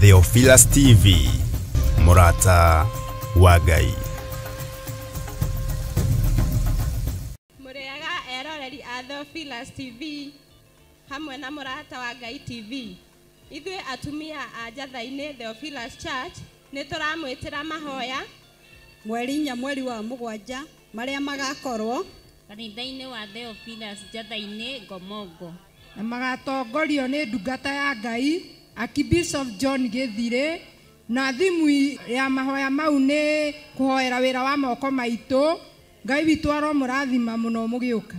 Theophilus TV, Murata wa Ngai. Muriaga eroreri a Theophilus TV hamwe na Murata wa Ngai TV. Ithuĩ atumia a Njatha-inĩ Theophilus Church nĩ tũramwĩtĩra mahoya mweri wa mũgwanja marĩa magakorwo kanitha-inĩ wa Theophilus Njatha-inĩ Ngomongo, na magatongorio nĩ ndungata ya Ngai Archbishop John Githire, na thimu ya mahoya mau nĩ kũhoera wĩra wa moko maitũ. Ngai witũ aromũrathima mũno mũgĩũka.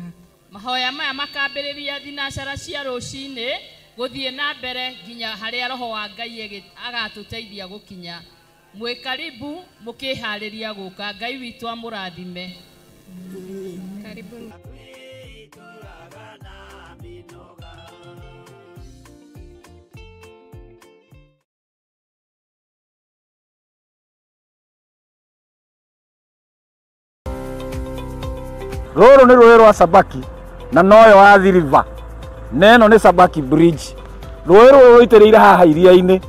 Mahoya maya makambĩrĩria thinacara cia rũcinĩ gũthiĩ na mbere nginya harĩa roho wa Ngai agatũteithia gũkinya. Mwĩ karibu mũkĩharĩria gũka. Ngai witũ amũrathime. Karibuni. Rũrũ nĩ rũĩ rwa Sabaki na noyo Athi River. Neno nĩ Sabaki Bridge. Rũĩ rũrũ rũitĩrĩire haha iria-inĩ.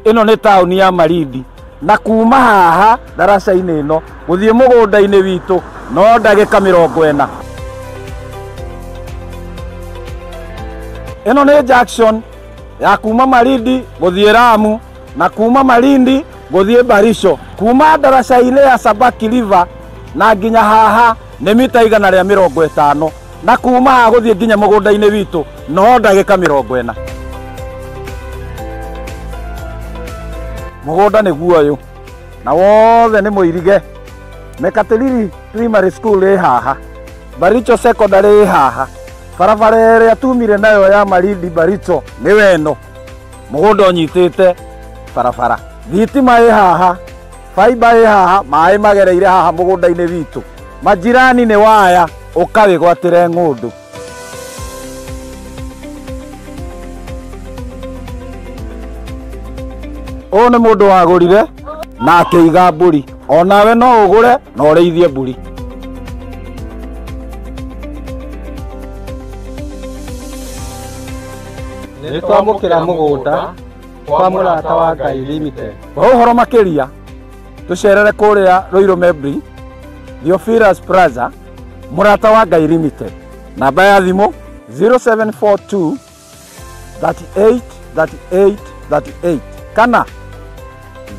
Ĩno nĩ taũni ya Malindi. Na kuma haha daraca-inĩ ĩno gũthiĩ mũgũnda-inĩ witũ no ndagĩka 40. Ĩno nĩ junction ya kuma Malindi gũthiĩ Lamu na kuma Malindi gũthiĩ Barisho. Kuma daraca-inĩ ya Sabaki River na nginya haha nĩ mita 150 na kuma haha gũthiĩ nginya mũgũnda-inĩ witũ no ndagĩka 40. Mũgũnda nĩ guoyũ na wothe nĩ mũirige. Mekatilili Primary School ĩ haha, Baricho Secondary ĩ haha, barabara ĩrĩa tumire nayo ya Malindi Baricho nĩ weno. Mũgũnda ũnyitĩte barabara. Thitima ĩ haha, fiber ĩ haha, maĩ magereire haha mũgũnda-inĩ witũ. Majirani nĩ waya ũkawĩgwatĩre ng'ũndũ. Ũyũ nĩ mũndũ wagũrire na akĩiga mbũri. Onawe no ũgũre na ũrĩithie mbũri. Nĩ twamũkĩra mũgũnda kwa Murata wa Ngai Limited. Ũhoro makĩria tũcerere kũrĩa Ruiru Mebri, Theophilus Plaza, Murata wa Ngai Limited. Namba ya thimũ 0742 38 38 38 kana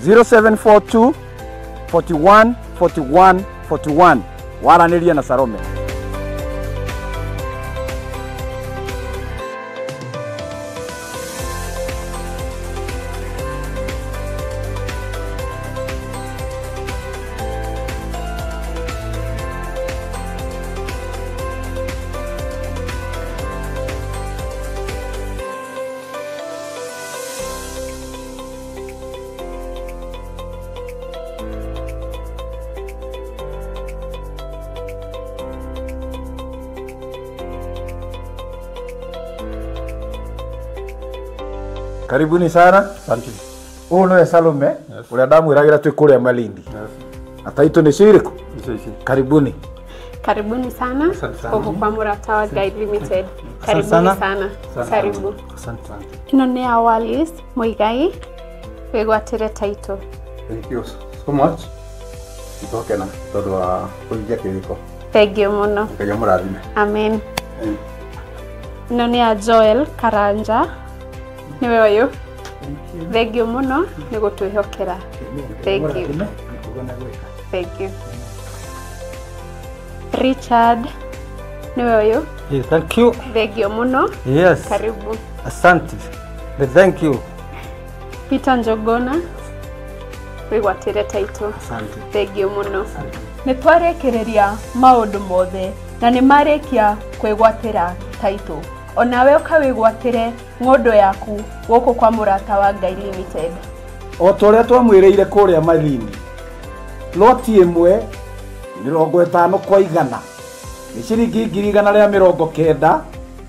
0742 41 41 41. Waranĩria na Salome. Karibuni sana. Asante. Huyu nĩwe Salome, ũrĩa ndamwĩragĩra twĩ kũrĩa Malindi. Na taitũ nĩ cirĩkũ? Karibuni. Karibuni sana huku kwa Murata wa Ngai Limited. Karibuni sana. Karibu. Asante. Ino nĩ Awalis Muigai wĩgwatĩre taitũ. Thank you so much. Itokena tondũ wa kũhingia kĩrĩko. Thank you mũno. Ngai amũrathime. Amen. Ino nĩ Joel Karanja. Niwe ũyũ. Thank you mũno nĩ gũtwĩhokera. Thank you. Thank you. Richard niwe ũyũ. Yes, thank you. Thank you mũno. Yes. Karibu. Asante. Thank you. Peter Njogona wĩgwatĩre taitũ. Asante. Thank you mũno. Nĩ twarĩkĩrĩria maũndũ mothe na nĩ marĩkia kwĩgwatĩra taitũ. Onawe ũkawĩgwatĩre ng'ũndũ yaku gũkũ kwa Murata wa Ngai Limited. O ta ũrĩa twamwĩrĩire kũrĩa Malindi, loti ĩmwe 50 kwa 100 nĩ ciringi 190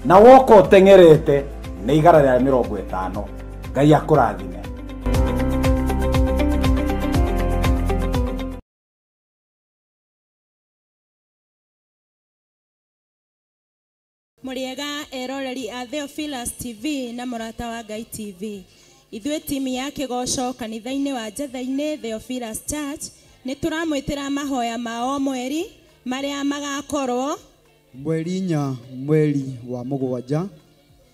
na woka ũteng'erete nĩ 150. Ngai akũrathime. Muriega eroreri a Theophilus TV na Murata wa Ngai TV. Ithuĩ timu ya Kĩgoco kanitha-inĩ wa Njatha-inĩ Theophilus Church nĩ tũramwĩtĩra mahoya ma o mweri marĩa magakorwo mweri 4 mweri wa mũgwanja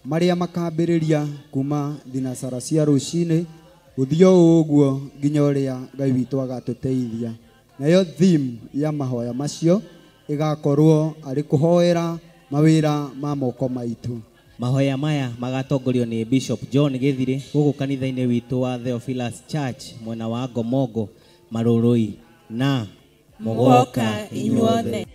marĩa makambĩrĩria kuma thinacara cia rũcinĩ gũthio ũguo nginya ũrĩa Ngai witũ agatũteithia. Nayo theme ya mahoya macio ĩgakorwo arĩ kũhoera mawĩra ma moko maitũ. Mahoya maya magatongorio nĩ Bishop John Gĩthire gũkũ kanitha-inĩ witũ wa Theophilus Church mwena wa Ngomongo Marũrũi na mũgoka inyuothe.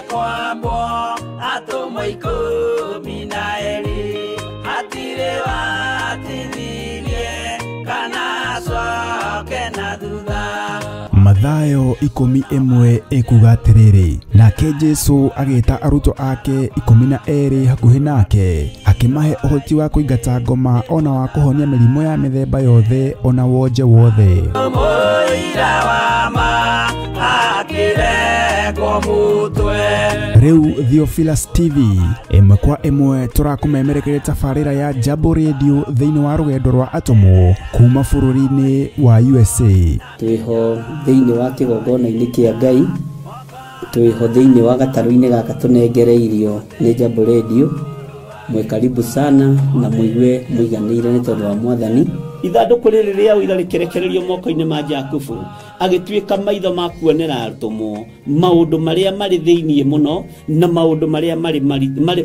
Kwambo atomwo 12 hatire watithirie kana coke na thutha. Mathayo 11 ekuga atĩrĩrĩ, nake Jesu agĩta arutwo ake 12 hakuhĩ nake akĩmahe ũhoti wa kũingata ngoma ona wa kũhonia mĩrimũ ya mĩthemba yothe ona wonje wothe. Mũira wa ma akĩrengwo mũtwe. Rĩu Theophilus TV ĩmwe kwa ĩmwe tũrakũmemerekeria tabarĩra ya Jambo Radio thĩinĩ wa rũgendo rwa atũmwo kuma bũrũri-inĩ wa USA. Twĩho thĩinĩ wa kĩgongona-inĩ kĩa Ngai, twĩho thĩinĩ wa gatarũ-inĩ gaka tũnengereirio nĩ Jambo Radio. Mwe karibu sana na mũigue mũiganĩire nĩ tondũ wa Mwathani. Ithandũkũ rĩrĩ rĩa ũira rĩkĩrekererio moko-inĩ ma Jakubu agĩtuĩka maitho ma kuonera atũmwo maũndũ marĩa marĩ thĩinĩ mũno na maũndũ marĩa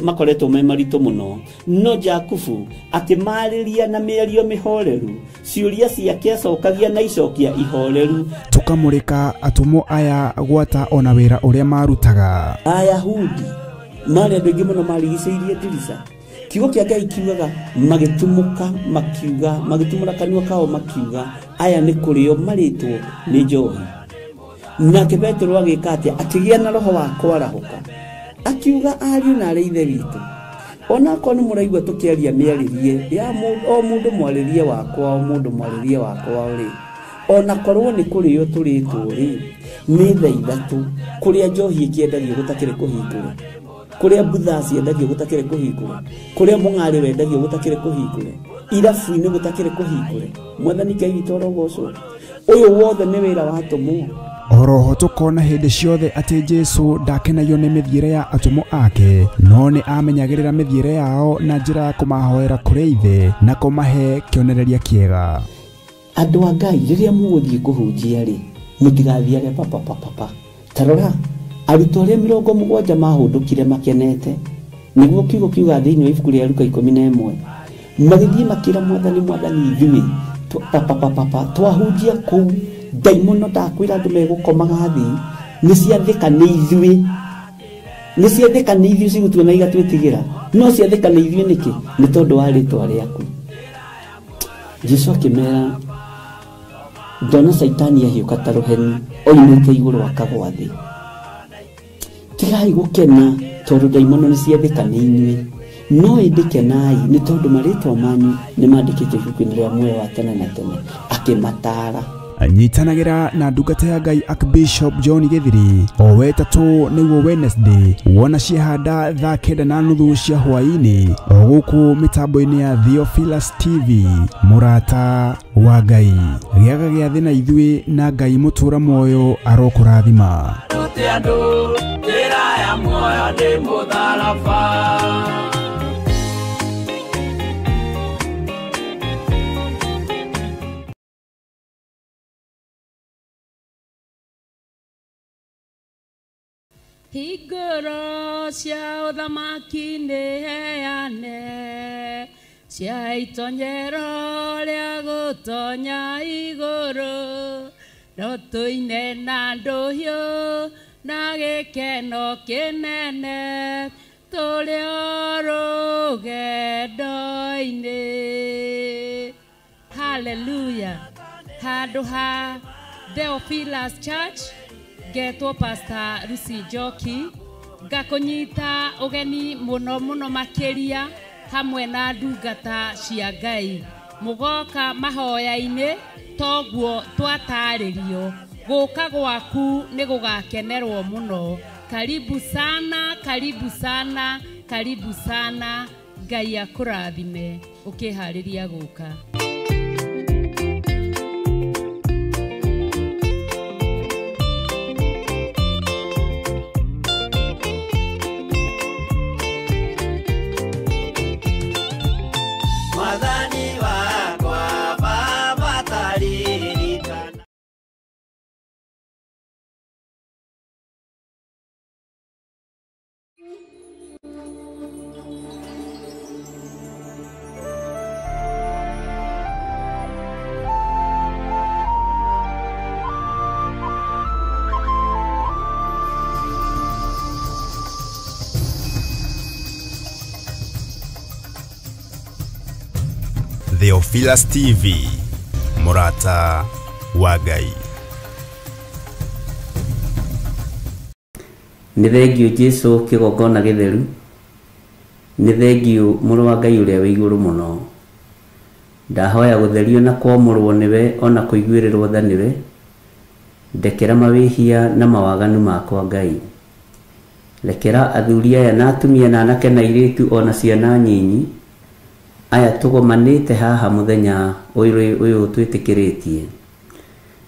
makoretwo me maritũ mũno. No Jakubu akĩmarĩria na mĩario mĩhoreru, ciũria ciake acokagia na icokia ihoreru. Tũkamũrĩka atũmwo aya gwata ona wĩra ũrĩa marutaga. Ayahudi marĩ andũ aingĩ mũno marigicĩirie ndirica. Kiugo kĩa Ngai kiugaga magĩtumũka makiuga, magĩtumũra kanua kao makiuga aya nĩ kũrĩo marĩtwo nĩ njohi. Nake Petero agĩka atĩa? Akĩgĩa na roho wa kwarahũka akiuga, ariũ na arĩ ithe witũ, ona korwo nĩ mũraigua tũkĩaria mĩarĩrie ya o mũndũ mwarĩrie wakwa, o mũndũ mwarĩrie wakwa rĩ, ona korwo nĩ kũrĩo tũrĩtwo rĩ, nĩ thaa ithatũ kũrĩa njohi ĩkĩendagio gũtakĩrĩ kũhingũre, kũrĩa mbutha ciendagio gũtakĩrĩ kũhingũre, kũrĩa mũng'arĩ wendagio gũtakĩrĩ kũhingũre, irabu-inĩ gũtakĩrĩ kũhingũre. Mwathani Ngai witũ arogocwo. Ũyũ wothe nĩ wĩra wa atũmwo. Oroho tũkona hĩndĩ ciothe atĩ Jesu ndakenagio nĩ mĩthiĩre ya atũmwo ake, no nĩ amenyagĩrĩra mĩthiĩre yao na njĩra ya kũmahoera kũrĩ ithe na kũmahe kĩonereria kĩega. Andũ a Ngai rĩrĩa mũgũthiĩ kũhunjia rĩ, mũtigathiage papa. Tarora arutwo arĩa 70 mahũndũkire makenete, nĩguo kiugo kiuga thĩinĩ wa ibuku rĩa Luka 11 magĩthiĩ makĩra Mwathani ithuĩ twahunjia kũu ndaimono ndakwĩra andũ megũkomaga thĩ, nĩ ciathĩka nĩ ithuĩ cigũtuona igatwĩtigĩra, no ciathĩka nĩ ithuĩ nĩkĩ? Nĩ tondũ wa rĩtwa rĩaku. Jesu akĩmera, ndona Saitani ahiũka ta rũheni oimĩte igũrũ akagwa thĩ. Tigai gũkena tondũ ndaimono nĩ ciathĩka nĩ inyuĩ, no ĩndĩkenai nĩ tondũ marĩtwa manyu nĩ mandĩkĩtwo ibuku-inĩ rĩa muoyo wa tene na tene. Akĩmataara. Nyitanagĩra na ndungata ya Ngai Archbishop John Gĩthire o wetatũ nĩguo Wednesday wona ciehanda thaa 9:30 cia hwaĩ-inĩ o gũkũ mĩtambo-inĩ ya Theophilus TV. Mũrata wa Ngai, gĩaga gĩa thĩ na ithuĩ na Ngai mũtũra muoyo arokũrathima. Njĩra ya muoyo nĩ mũtharaba. Hingũro cia ũthamaki nĩ heane, cia itonyero rĩa gũtonya igũrũ, no tũine na ndũhiũ na gĩkeno kĩnene tũrĩ o rũgendo-inĩ. Hallelujah. Handũ ha Theophilus Church getwo Pastor Lucy Joki ngakunyita ugeni muno muno makiria hamwe na ndungata cia Ngai mugoka mahoya-ini toguo twataririo guka gwaku ni gugakenerwo muno. Karibu sana, karibu sana, karibu sana. Ngai akurathime ukihariria guka. Theophilus TV, Murata wa Ngai. Nĩ thengio Jesu kĩgongona gĩtheru. Nĩ thengio mũrũ wa Ngai ũrĩa wĩ igũrũ mũno. Ndahoya gũtherio na kwamũrwo nĩwe ona kũiguĩrĩrwo tha nĩwe. Ndekera mawĩhia na mawaganu makwa Ngai. Rekera athuri aya na atumia na anake na airĩtu ona ciana nyinyi aya tugomanite haha muthenya uyu twitikiretie.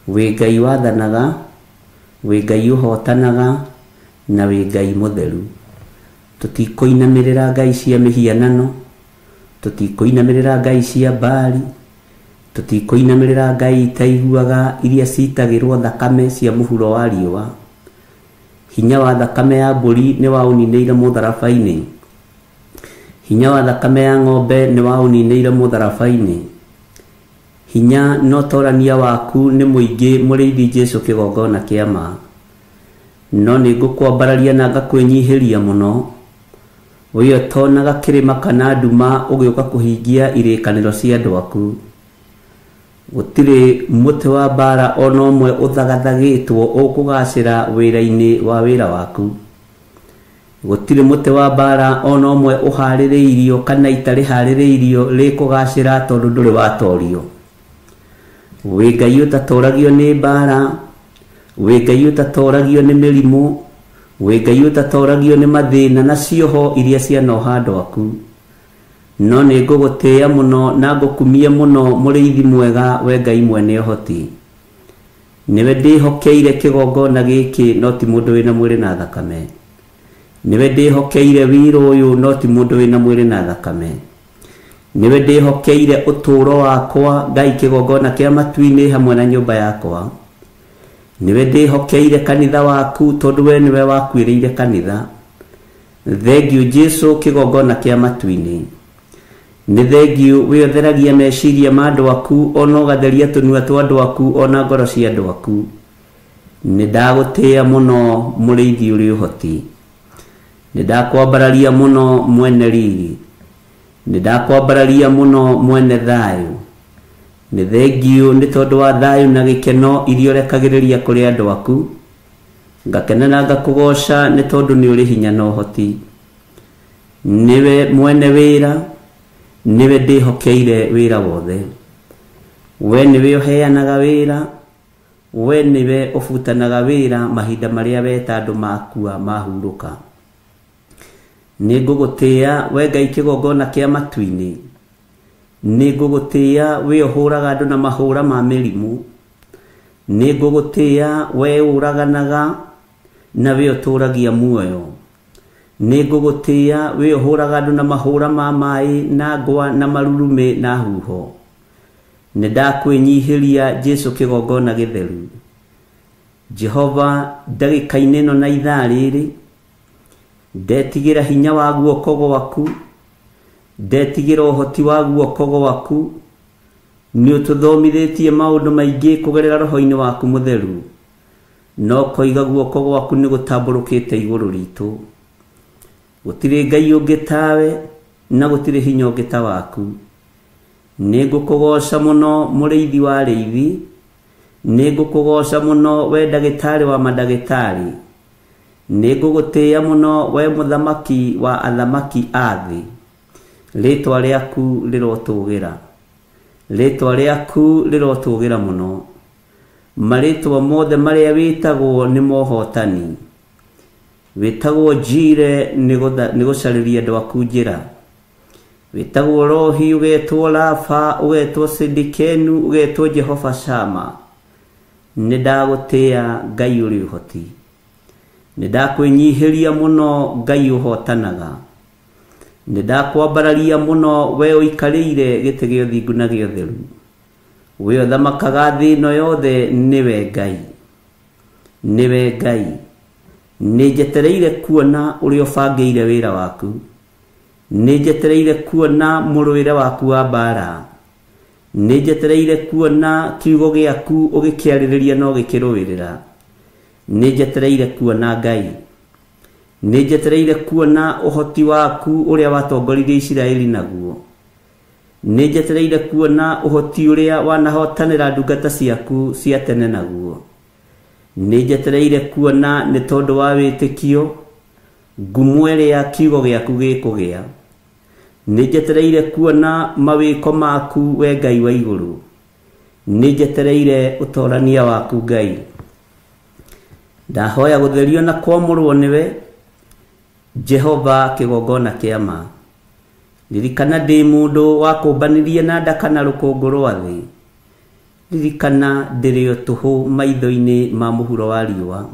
Wi Ngai wathanaga, wi Ngai uhotanaga, na wi Ngai mutheru. Tutikoinamirira Ngai cia mihianano, tutikoinamirira Ngai cia Baali, tutikoinamirira Ngai taiguaga iria citagirwo thakame cia muhuro wa riũa. Hinya wa thakame ya mbũri ni waũninĩire mũtharabai-inĩ. Hinya wa thakame ya ng'ombe ni waũninĩire mũtharabai-inĩ. Hinya no torania waku ni mũingĩ mũrĩithi Jesu kĩgongona kĩa ma. No nĩ ngũkwambararia na ngakwĩnyihĩria mũno. Ũyũ tonaga kĩrĩma kana nduma ũgĩũka kũhingia irĩkanĩro cia andũ aku. Gũtirĩ mũtĩ wa mbara ona ũmwe ũthagathagĩtwo ũkũgacĩra wĩra-inĩ wa wĩra waku. Gũtirĩ mũtĩ wa mbara ona ũmwe ũharĩrĩirio kana itarĩ harĩrĩirio rĩkũgacĩra tondũ ndũrĩ watorio. Wĩ Ngai ũtatũragio nĩ mbara, wĩ Ngai ũtatũragio nĩ mĩrimũ, wĩ Ngai ũtatũragio nĩ mathĩna na cioho iria cianoha andũ aku. No nĩ ngũgũtĩĩa mũno na ngũkumie mũno mũrĩithi mwega we Ngai mwene ũhoti. Nĩwe ndĩhokeire kĩgongona gĩkĩ no ti mũndũ wĩna mwĩrĩ na thakame. Niwe ndĩhokeire wĩra ũyũ no ti mũndũ wĩna mwĩrĩ na thakame. Niwe ndĩhokeire ũtũũro wakwa Ngai kĩgongona kĩa matu-inĩ hamwe na nyũmba yakwa. Niwe ndĩhokeire kanitha waku tondũ we niwe wakwĩrĩire kanitha. Thengio Jesu kĩgongona kĩa matu-inĩ. Nĩ thengio wĩotheragia meciria ma andũ aku ona ũgatheria tũnua twa andũ aku ona ngoro cia andũ aku. Nĩ ndagũtĩĩa mũno mũrĩithi ũrĩ ũhoti. Nĩ ndakwambararia mũno mwene riri. Nĩ ndakwambararia mũno mwene thayũ. Nĩ thengio nĩ tondũ wa thayũ na gĩkeno iria ũrekagĩrĩria kũrĩ andũ aku. Ngakena na ngakũgoca nĩ tondũ nĩ ũrĩ hinya na ũhoti. Nĩwe mwene wĩra, nĩwe ndĩhokeire wĩra wothe. We nĩwe ũheanaga wĩra, we nĩwe ũbutanaga wĩra mahinda marĩa weta andũ makua mahurũka. Nĩ ngũgũtĩĩa we Ngai kĩgongona kĩa matu-inĩ. Nĩ ngũgũtĩĩa we ũhũraga andũ na mahũra ma mĩrimũ. Nĩ ngũgũtĩĩa we ũraganaga na we ũtũragia muoyo. Nĩ ngũgũtĩĩa we ũhũraga andũ na mahũra ma maĩ na ngwa na marurumĩ na huho. Nĩ ndakwĩnyihĩria Jesu kĩgongona gĩtheru. Jehova ndagĩka-inĩ ĩno na ithaa rĩrĩ ndetigĩra hinya wa guoko gwaku, ndetigĩra ũhoti wa guoko gwaku. Nĩ ũtũthomithĩtie maũndũ maingĩ kũgerera roho-inĩ waku mũtheru. No koiga guoko gwaku nĩ gũtambũrũkĩte igũrũ ritũ. Gũtirĩ Ngai ũngĩ tawe na gũtirĩ hinya ũngĩ ta waku. Nĩ ngũkũgoca mũno mũrĩithi wa arĩithi. nĩngũkũgoca mũno we ndagĩtarĩ wa mandagĩtarĩ, nĩngũgũtĩĩa mũno we mũthamaki wa athamaki a thĩ. Rĩtwa rĩaku rĩrotũgĩra, rĩtwa rĩaku rĩrotũgĩra mũno. Marĩtwa mothe marĩa wĩtagwo nĩ mohotani, wĩtagwo Njire nĩ gũcarĩria andũ aku njĩra, wĩtagwo Rohi, ũgetwo Rafa, ũgetwo Sidikenu, ũgetwo Jehova Shama. Nĩndagũtĩĩa Ngai ũrĩ ũhoti, nĩndakwĩnyihĩria mũno Ngai ũhotanaga, nĩndakwambararia mũno we ũikarĩire gĩtĩ gĩa ũthingu na gĩa ũtheru, we ũthamakaga thĩ ĩno yothe. Nĩwe Ngai, nĩwe Ngai. Nĩnjetereire kuona ũrĩa ũbangĩire wĩra waku, nĩnjetereire kuona mũrũĩre waku wa mbara, nĩnjetereire kuona kiugo gĩaku ũgĩkĩarĩrĩria na ũgĩkĩrũĩrĩra, nĩnjetereire kuona Ngai, nĩnjetereire kuona ũhoti waku ũrĩa watongoririe Isiraeli naguo, nĩnjetereire kuona ũhoti ũrĩa wanahotanĩra ndungata ciaku cia tene naguo, nĩnjetereire kuona nĩ tondũ wa wĩtĩkio ngumo ĩrĩa kiugo gĩaku gĩkũgĩa, nĩnjetereire kuona mawĩko maku we Ngai wa igũrũ, nĩnjetereire ũtorania waku Ngai. Ndahoya gũtherio na kwamũrwo nĩwe Jehova kĩgongona kĩa ma. Ririkana ndĩ mũndũ wa kũmbanĩria na nda kana rũkũngũ rwa thĩ, ririkana ndĩrĩ o tũhũ maitho-inĩ ma mũhuro wa riũa,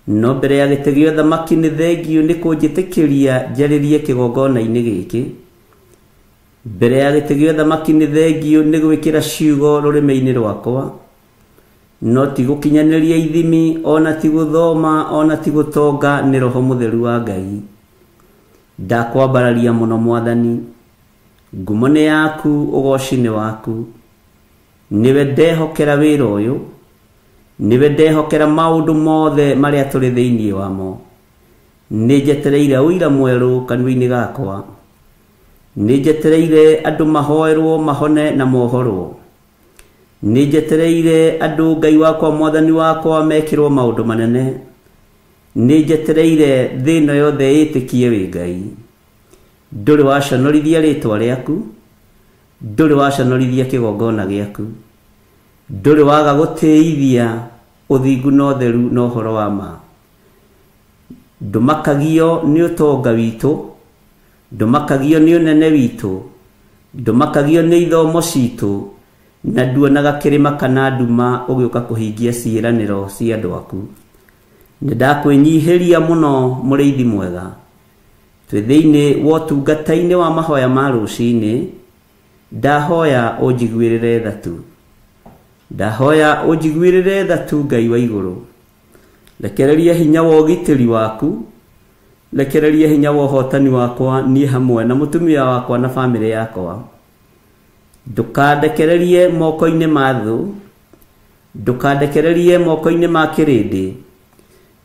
no mbere ya gĩtĩ gĩa ũthamaki nĩ thengio nĩ kũnjĩtĩkĩria njarĩrie kĩgongona-inĩ gĩkĩ. Mbere ya gĩtĩ gĩa ũthamaki nĩ thengio nĩ gwĩkĩra ciugo rũrĩmĩ-inĩ rwakwa, no ti gũkinyanĩria ithimi, ona ti gũthoma, ona ti gũtonga nĩ Roho Mũtheru wa Ngai. Ndakwambararia mũno Mwathani, ngumo nĩ yaku, ũgoci nĩ waku. Niwe ndehokera wĩra ũyũ, niwe ndehokera maũndũ mothe marĩa tũrĩ thĩinĩ wamo. Nĩnjetereire ũira mwerũ kanua-inĩ gakwa, nĩnjetereire andũ mahoerwo mahone na mohorwo, nĩnjetereire andũ Ngai wakwa Mwathani wakwa mekĩrwo maũndũ manene, nĩnjetereire thĩ ĩno yothe ĩtĩkie wĩ Ngai. Ndũrĩ waconorithia rĩtwa rĩaku, ndũrĩ waconorithia kĩgongona gĩaku, ndũrĩ waga gũtĩithia ũthingu na ũtheru na ũhoro wa ma. Ndũmakagio nĩ ũtonga witũ, ndũmakagio nĩ ũnene witũ, ndũmakagio nĩ ithomo citũ, na nduonaga kĩrĩma kana nduma ũgĩũka kũhingia ciĩranĩro cia andũ aku. Nĩndakwĩnyihĩria mũno mũrĩithi mwega, twĩ thĩinĩ wa ũtungata-inĩ wa mahoya ma rũcinĩ. Ndahoya ũnjiguĩrĩre tha tu, ndahoya ũnjiguĩrĩre tha tu Ngai wa igũrũ. Rekereria hinya wa ũgitĩri waku, rekereria hinya wa ũhotani wakwa niĩ hamwe na mũtumia wakwa na bamĩrĩ yakwa. Ndũkandekererie moko-inĩ ma thũ, ndũkandekererie moko-inĩ ma kĩrĩndĩ,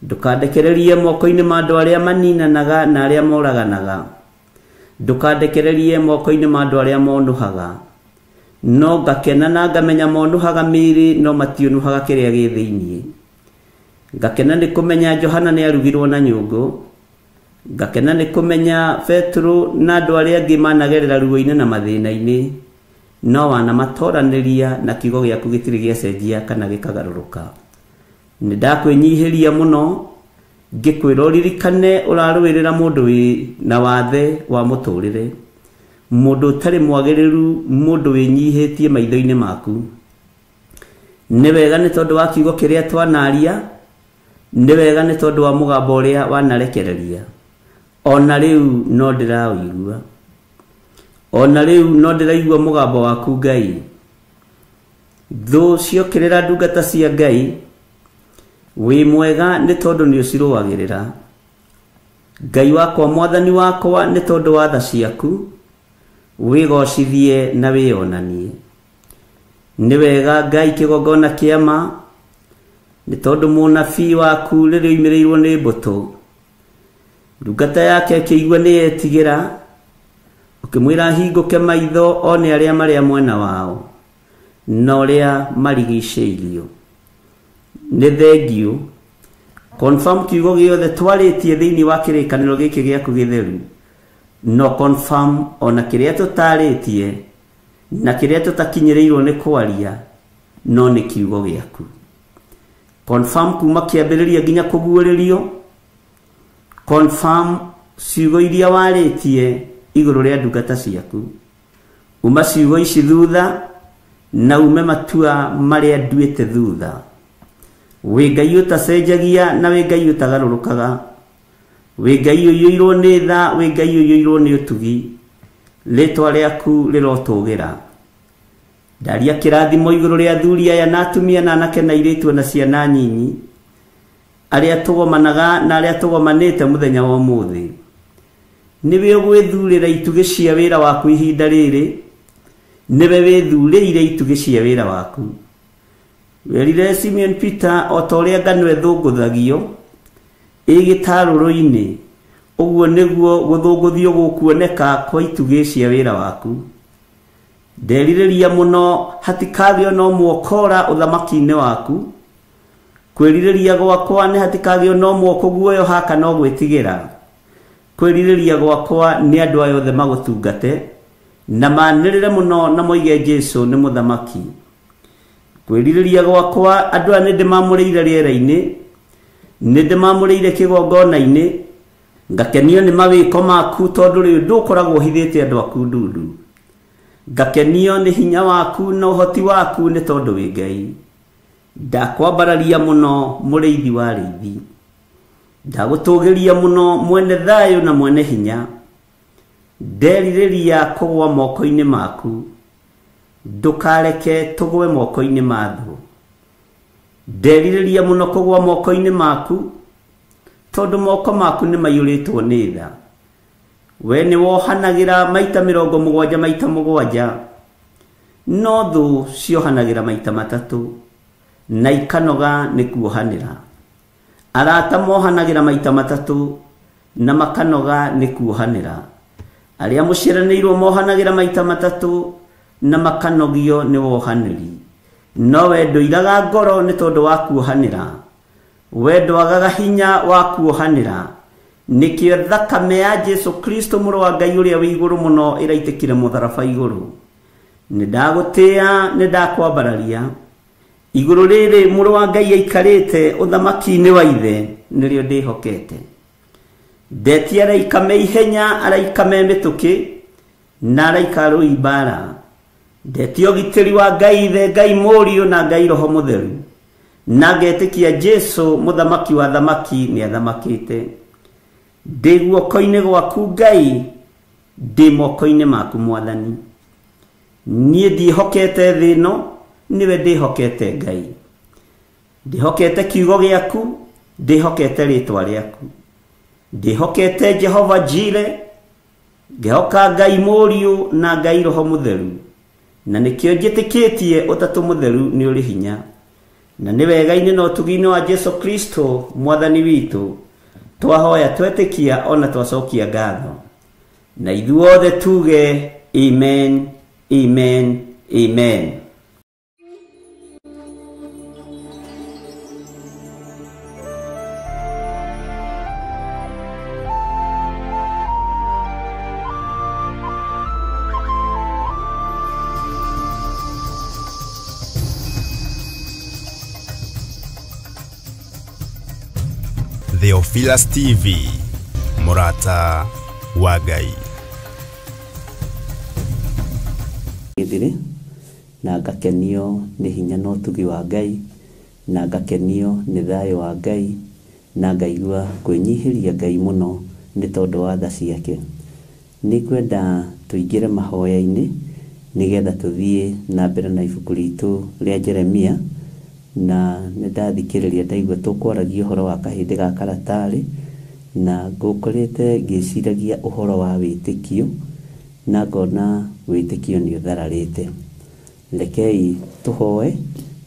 ndũkandekererie moko-inĩ ma andũ arĩa maninanaga na arĩa moraganaga, ndũkandekererie moko-inĩ ma andũ arĩa monuhaga. No ngakena na ngamenya monuhaga mĩĩrĩ no mationuhaga kĩrĩa gĩ thĩinĩ. Ngakena nĩ kũmenya Johana nĩ arugirwo na nyũngũ, ngakena nĩ kũmenya Petro na andũ arĩa angĩ managerera ruo-inĩ na mathĩna-inĩ, no wanamatoranĩria na kiugo gĩaku gĩtirĩ gĩacenjia kana gĩkagarũrũka. Nĩndakwĩnyihĩria mũno ngĩkwĩra ũririkane ũrarũĩrĩra mũndũ wĩ na wathe wa mũtũrĩre, mũndũ ũtarĩ mwagĩrĩru, mũndũ wĩnyihĩtie maitho-inĩ maku. Nĩ wega nĩ tondũ wa kiugo kĩrĩa twanaria, nĩ wega nĩ tondũ wa mũgambo ũrĩa wanarekereria. Ona rĩu no ndĩraũigua, ona rĩu no ndĩraigua mũgambo waku Ngai. Thũ ciokĩrĩra ndungata cia Ngai, wĩ mwega nĩ tondũ nĩ ũcirũagĩrĩra. Ngai wakwa Mwathani wakwa nĩ tondũ wa tha ciaku, wĩgocithie na wĩonanie. Nĩ wega Ngai kĩgongona kĩa ma, nĩ tondũ mũnabii waku rĩrĩa oimĩrĩirwo nĩ mbũtũ, ndungata yake ĩkĩigua nĩyetigĩra, ũkĩmwĩra hingũke maitho one arĩa marĩa mwena wao, na ũrĩa marigicĩirio. Nĩ thengiũ. Confirm kiugo gĩothe twarĩtie thĩinĩ wa kĩrĩkanĩro gĩkĩ gĩaku gĩtheru. No confirm ona kĩrĩa tũtarĩtie na kĩrĩa tũtakinyĩrĩirwo nĩ kwaria no nĩ kiugo gĩaku. Confirm kuma kĩambĩrĩria nginya kũguũrĩrio. Confirm ciugo iria warĩtie igũrũ rĩa ndungata ciaku. Uma ciugo ici thutha na ume matua marĩa nduĩte thutha. Wĩ Ngai ũtacenjagia na wĩ Ngai ũtagarũrũkaga. Wĩ Ngai ũiyũirwo nĩ tha, wĩ Ngai ũiyũirwo nĩ ũtugi. Rĩtwa rĩaku rĩrotũgĩra. Ndaria kĩrathimo igũrũ rĩa athuri aya na atumia na anake na airĩtu na ciana nyinyi arĩa tũgomanaga na arĩa tũgomanĩte mũthenya wa ũmũthĩ. Nĩwe ũgwĩthurĩra itugĩ cia wĩra waku ihinda rĩrĩ. Nĩwe wĩthurĩire itugĩ cia wĩra waku. Werire Simeon Peter o ta ũrĩa ngano ĩthũngũthagio ĩgĩtarũrũ-inĩ, ũguo nĩguo gũthũngũthio gũkuoneka kwa itugĩ cia wĩra waku. Nderirĩria mũno hatikagĩo no mwokora ũthamaki-inĩ waku. Kwĩrirĩria gwakwa nĩ hatikagĩo no mwoko guoyoha kana gwĩtigĩra. Kwĩrirĩria gwakwa nĩ andũ aya othe magũtungate na manĩrĩre mũno na moige Jesũ nĩ mũthamaki. Kwĩrirĩria gwakwa andũ aya nĩ ndĩmamũrĩire rĩera-inĩ, nĩ ndĩmamũrĩire kĩgongona-inĩ, ngakenio nĩ mawĩko maku tondũ rĩu ndũkoragwo ũhithĩte andũ aku ndundu. Ngakenio nĩ hinya waku na ũhoti waku nĩ tondũ wĩ Ngai. Ndakwambararia mũno mũrĩithi wa arĩithi. Ndagũtũgĩria mũno mwene thayũ na mwene hinya. Nderirĩria kũgwa moko-inĩ maku. Ndũkareke tũgwe moko-inĩ ma thũ. Nderirĩria mũno kũgwa moko-inĩ maku tondũ moko maku nĩ maiyũrĩtwo nĩ tha. We nĩ wohanagĩra maita 70 maita 7, no thũ ciohanagĩra maita 3 na ikanoga nĩ kuohanĩra. Arata mohanagĩra maita 3 na makanoga nĩ kuohanĩra. Arĩa mũciaranĩirwo mohanagĩra maita 3 na makanogio nĩ wohanĩri. No we ndũiraga ngoro nĩ tondũ wa kuohanĩra. We ndwagaga hinya wa kuohanĩra. Nikĩo thakame ya Jesũ Kristo mũrũ wa Ngai ũrĩa wĩ igũrũ mũno ĩraitĩkire mũtharaba igũrũ. Nĩ ndagũtĩĩa, nĩ ndakwambararia. Igũrũ rĩrĩ mũrũ wa Ngai aikarĩte ũthamaki-inĩ wa ithe nĩrĩo ndĩhokete. Ndetia araika me ihenya, araika me mĩtũkĩ na araika arũi mbara. Ndetia ũgitĩri wa Ngai ithe, Ngai mũriũ na Ngai roho mũtheru. Na ngetĩkia Jesũ mũthamaki wa thamaki nĩ athamakĩte. Ndĩ guoko-inĩ gwaku Ngai, ndĩ moko-inĩ maku Mwathani. Niĩ ndiĩhokete thĩ ĩno, nĩwe ndĩhokete Ngai. Ndĩhokete kiugo gĩaku, ndĩhokete rĩtwa rĩaku. Ndĩhokete Jehova Jire, ngĩhoka Ngai mũriũ na Ngai roho mũtheru. Na nĩkĩo njĩtĩkĩtie ũtatũ mũtheru nĩ ũrĩ hinya. Na nĩ wega-inĩ na ũtugi-inĩ wa Jesũ Kristo Mwathani witũ twahoya twetĩkia ona twacokia ngatho. Na ithuothe tuge amen, amen, amen. Theophilus TV, Mũrata wa Ngai. Gĩthire na ngakenio nĩ hinya na ũtugi wa Ngai, na ngakenio nĩ thayũ wa Ngai, na ngaigua kwĩnyihĩria Ngai mũno nĩ tondũ wa tha ciake. Nĩ kwenda tũingĩre mahoya-inĩ nĩgetha tũthiĩ na mbere na ibuku ritũ rĩa Jeremia. Na nĩ ndathikĩrĩria ndaigua tũkwaragia ũhoro wa kahĩndĩ ga karatarĩ, na ngũkorete ngĩciragia ũhoro wa wĩtĩkio na ngona wĩtĩkio nĩ ũthararĩte. Rekei tũhoe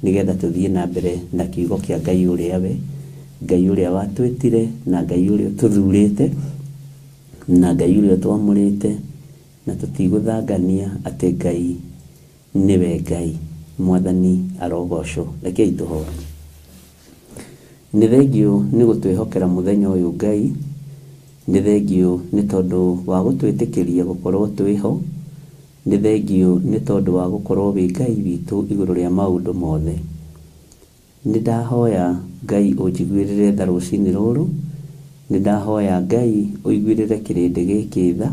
nĩgetha tũthiĩ na mbere na kiugo kĩa Ngai ũrĩa we, Ngai ũrĩa watwĩtire na Ngai ũrĩa tũthurĩte na Ngai ũrĩa twamũrĩte, na tũtigũthangania atĩ Ngai nĩwe Ngai. mwathani arogocwo. Rekei tũhoe. Nĩ thengio nĩ gũtwĩhokera mũthenya ũyũ Ngai, nĩ thengio nĩ tondũ wa gũtwĩtĩkĩria gũkorwo twĩho, nĩ thengio nĩ tondũ wa gũkorwo wĩ Ngai witũ igũrũ rĩa maũndũ mothe. Nĩ ndahoya Ngai ũnjiguĩrĩre tha rũcinĩ rũrũ, nĩ ndahoya Ngai ũiguĩrĩre kĩrĩndĩ gĩkĩ tha,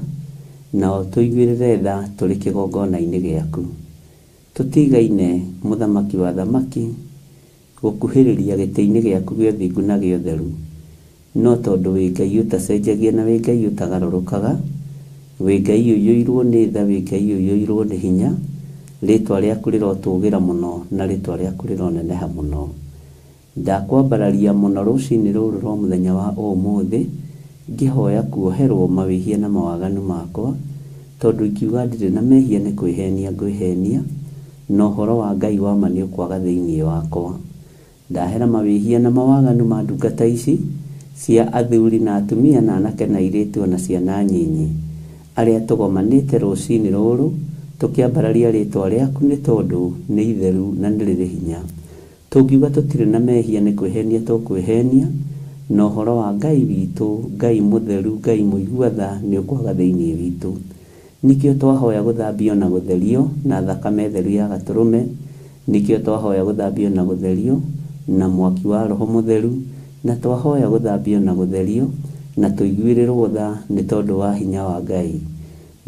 na tũiguĩrĩre tha tũrĩ kĩgongona-inĩ gĩaku. Tũtigaine mũthamaki wa thamaki gũkuhĩrĩria gĩtĩ-inĩ gĩaku gĩa ũthingu na gĩa ũtheru, no tondũ wĩ Ngai ũtacenjagia na wĩ Ngai ũtagarũrũkaga, wĩ Ngai ũiyũirwo nĩ tha, wĩ Ngai ũiyũirwo nĩ hinya, rĩtwa rĩaku rĩrotũgĩra mũno na rĩtwa rĩaku rĩroneneha mũno. Ndakwambararia mũno rũcinĩ rũrũ rwa mũthenya wa ũmũthĩ, ngĩhoya kuoherwo mawĩhia na mawaganu makwa, tondũ ikiuga ndirĩ na mehia nĩ kwĩhenia ngwĩhenia, na ũhoro wa Ngai wa ma nĩ ũkwaga thĩinĩ wakwa. Ndahera mawĩhia na mawaganu ma ndungata ici cia athuri na atumia na anake na airĩtu ona ciana nyinyi, arĩa tũgomanĩte rũcinĩ rũrũ tũkĩambararia rĩtwa rĩaku nĩ tondũ nĩ itheru na nĩ rĩrĩ hinya. Tũngiuga tũtirĩ na mehia nĩ kwĩhenia tũkwĩhenia, na ũhoro wa Ngai witũ, Ngai mũtheru, Ngai mũigua tha nĩ ũkwaga thĩinĩ witũ. Nĩkĩo twahoya gũthambio na gũtherio na thakame theru ya Gatũrũme, nĩkĩo twahoya gũthambio na gũtherio na mwaki wa Roho Mũtheru, na twahoya gũthambio na gũtherio na tũiguĩrĩrwo tha nĩ tondũ wa hinya wa Ngai.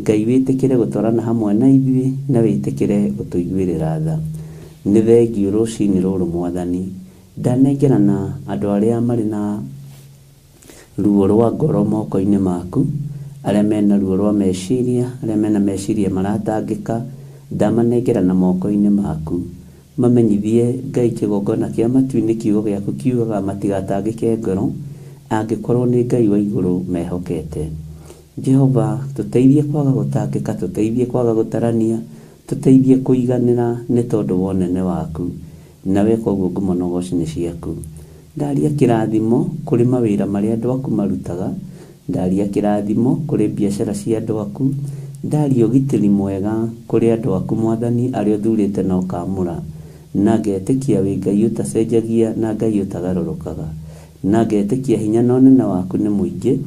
Ngai wĩtĩkĩre gũtwarana hamwe na ithuĩ na wĩtĩkĩre gũtũiguĩrĩra tha. Nĩ thengio rũcinĩ rũrũ Mwathani, ndanengerana andũ arĩa marĩ na ruo rwa ngoro moko-inĩ maku, arĩa mena ruo rwa meciria, arĩa mena meciria maratangĩka, ndamanengerana moko-inĩ maku. Mamenyithie Ngai kĩgongona kĩa matu-inĩ kiugo gĩaku kiugaga matigatangĩke ngoro, angĩkorwo nĩ Ngai wa igũrũ mehokete. Jehova, tũteithie kwaga gũtangĩka, tũteithie kwaga gũtarania, tũteithie kũiganĩra nĩ tondũ wa ũnene waku, na weka ũguo ngumo na ũgooci-inĩ ciaku. Ndaria kĩrathimo kũrĩ mawĩra marĩa andũ aku marutaga, ndaria kĩrathimo kũrĩ biacara cia andũ aku, ndaria ũgitĩri mwega kũrĩ andũ aku Mwathani arĩa ũthurĩte na ũkamũra, na ngetĩkia wĩ Ngai ũtacenjagia na Ngai ũtagarũrũkaga, na ngetĩkia hinya na ũnene waku nĩ mũingĩ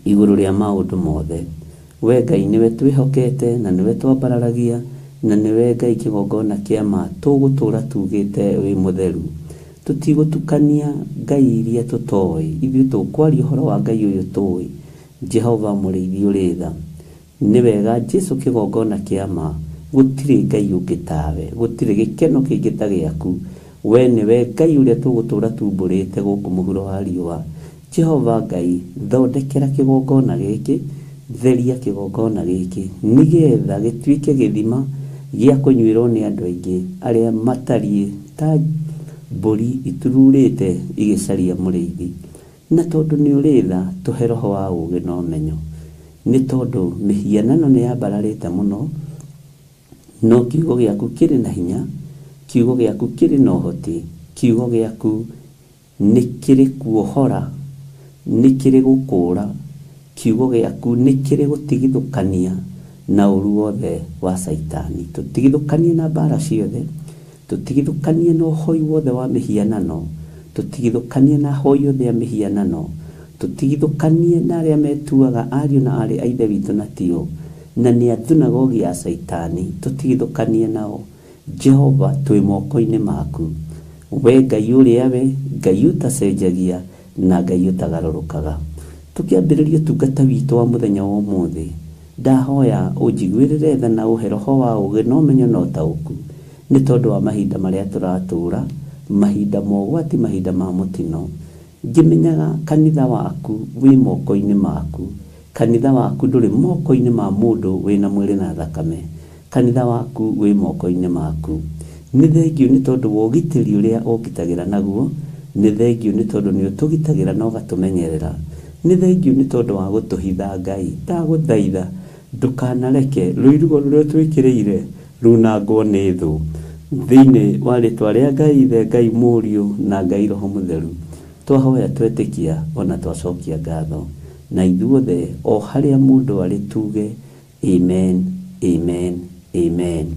igũrũ rĩa maũndũ mothe. We Ngai nĩwe twĩhokete na nĩwe twambararagia, na nĩwe Ngai kĩgongona kĩa ma tũgũtũra tugĩte wĩ mũtheru. Tũtigũtukania Ngai iria tũtoĩ, ithuĩ tũkwaria ũhoro wa Ngai ũyũ tũĩ, Jehova mũrĩithi ũrĩ tha. Nĩ wega Jesũ kĩgongona kĩa ma, gũtirĩ Ngai ũngĩ tawe, gũtirĩ gĩkeno kĩngĩ ta gĩaku. We nĩwe Ngai ũrĩa tũgũtũra tumbũrĩte gũkũ mũhuro wa riũa. Jehova Ngai, thondekera kĩgongona gĩkĩ, theria kĩgongona gĩkĩ, nĩgetha gĩtuĩke gĩthima gĩa kũnyuĩrwo nĩ andũ aingĩ arĩa matariĩ ta mbũri itururĩte igĩcaria mũrĩithi. Na tondũ nĩ ũrĩ tha, tũhe roho wa ũũgĩ na ũmenyo, nĩ tondũ mĩhianano nĩ yambararĩte mũno, no kiugo gĩaku kĩrĩ na hinya, kiugo gĩaku kĩrĩ na ũhoti, kiugo gĩaku nĩ kĩrĩ kuohora, nĩ kĩrĩ gũkũũra, kiugo gĩaku nĩ kĩrĩ gũtigithũkania na ũru wothe wa Saitani. Tũtigithũkanie na mbara ciothe, tũtigithũkanie na ũhoi wothe wa mĩhianano, tũtigithũkanie na hoi yothe ya mĩhianano, tũtigithũkanie na arĩa metuaga ariũ na arĩ a ithe witũ na tio, na nĩ athunagogi ya Saitani, tũtigithũkanie nao. Jehova, twĩ moko-inĩ maku. We Ngai ũrĩa we, Ngai ũtacenjagia na Ngai ũtagarũrũkaga. Tũkĩambĩrĩria ũtungata witũ wa mũthenya wa ũmũthĩ, ndahoya ũnjiguĩrĩre tha na ũhe roho wa ũũgĩ na ũmenyo na ũtaũku, nĩ tondũ wa mahinda marĩa tũratũũra, mahinda ma ũgwati, mahinda ma mũtino. Ngĩmenyaga kanitha waku wĩ moko-inĩ maku, kanitha waku ndũrĩ moko-inĩ ma mũndũ wĩna mwĩrĩ na thakame, kanitha waku wĩ moko-inĩ maku. Nĩ thengio nĩ tondũ wa ũgitĩri ũrĩa ũngitagĩra naguo, nĩ thengio nĩ tondũ nĩ ũtũgitagĩra na ũgatũmenyerera, nĩ thengio nĩ tondũ wa gũtũhitha Ngai. Ndagũthaitha ndũkanareke rũirigo rũrĩa twĩkĩrĩire runangwo nĩ thũ, thĩinĩ wa rĩtwa rĩa Ngai Ithe, Ngai Mũriũ na Ngai Roho Mũtheru, twahoya twetĩkia ona twacokia ngatho, na ithuothe o harĩa mũndũ arĩ tuge amen, amen, amen.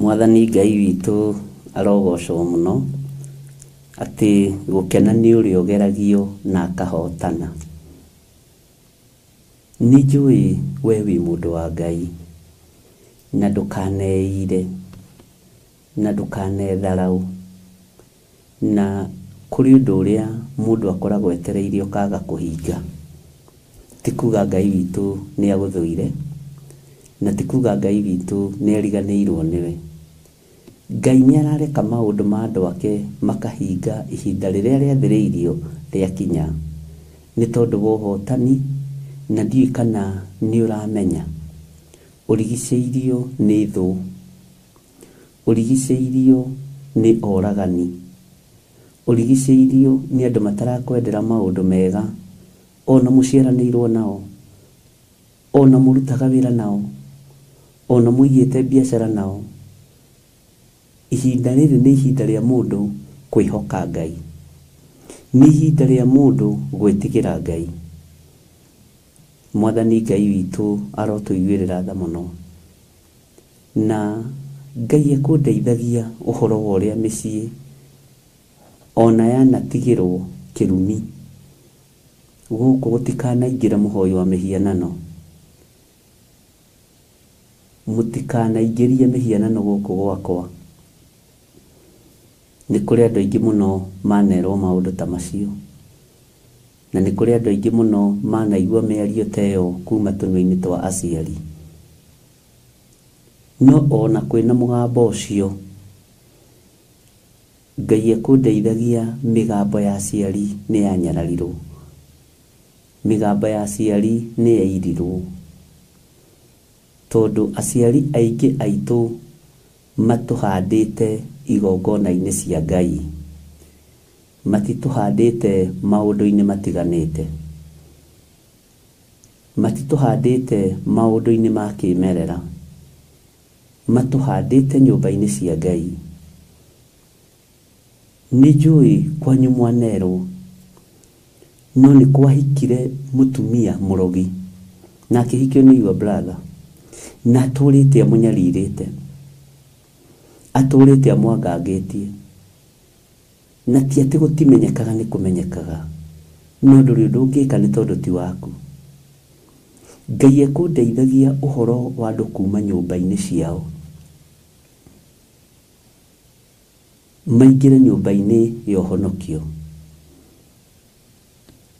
Mwathani Ngai witũ arogocwo mũno atĩ gũkena nĩ ũrĩa ũgeragio na akahotana. Nĩ njũĩ we wĩ mũndũ wa Ngai na ndũkaneire na ndũkanetharau, na kũrĩ ũndũ ũrĩa mũndũ akoragwo etereire ũkaga kũhinga. Ti kuga Ngai witũ nĩ agũthũire, na ti kuga Ngai witũ nĩ ariganĩirwo nĩwe. Ngai nĩ arareka maũndũ ma andũ ake makahinga ihinda rĩrĩa rĩathĩrĩirio rĩakinya, nĩ tondũ wa ũhotani. Na ndiũĩ kana nĩ ũramenya ũrigicĩirio nĩ thũ, ũrigicĩirio nĩ oragani, ũrigicĩirio nĩ andũ matarakwendera maũndũ mega, ona mũciaranĩirwo nao, ona mũrutaga wĩra nao, ona mũigĩte biacara nao. Ihinda rĩrĩ nĩ ihinda rĩa mũndũ kwĩhoka Ngai, nĩ ihinda rĩa mũndũ gwĩtigĩra Ngai. Mwathani Ngai witũ arotũiguĩrĩra tha mũno, na Ngai ekũndeithagia ũhoro wa ũrĩa mĩciĩ ona yanatigĩrwo kĩrumi gũkũ gũtikanaingĩra mũhoi wa mĩhianano, mũtikanaingĩrie mĩhianano gũkũ gwakwa. Nĩ kũrĩ andũ aingĩ mũno manerwo maũndũ ta macio, na nĩ kũrĩ andũ aingĩ mũno manaigua mĩario ta ĩyo kuma tũnua-inĩ twa aciari. No ona kwĩna mũgambo ũcio, Ngai ekũndeithagia mĩgambo ya aciari nĩ yanyararirwo, mĩgambo ya aciari nĩ yairirwo, tondũ aciari aingĩ aitũ matũhandĩte igongona-inĩ cia Ngai, matitũhandĩte maũndũ-inĩ matiganĩte, matitũhandĩte maũndũ-inĩ ma kĩmerera, matũhandĩte nyũmba-inĩ cia Ngai. Nĩ njũĩ kwanyu mwanerwo, no nĩ kwahikire mũtumia mũrogi na akĩhikio nĩ your brother, na atũrĩte amũnyarirĩte, atũrĩte amwangangĩtie, na ti atĩ gũtimenyekaga nĩ kũmenyekaga, no ndũrĩ ũndũ ũngĩka nĩ tondũ ti waku. Ngai ekũndeithagia ũhoro wa andũ kuma nyũmba-inĩ ciao maingĩre nyũmba-inĩ ya ũhonokio,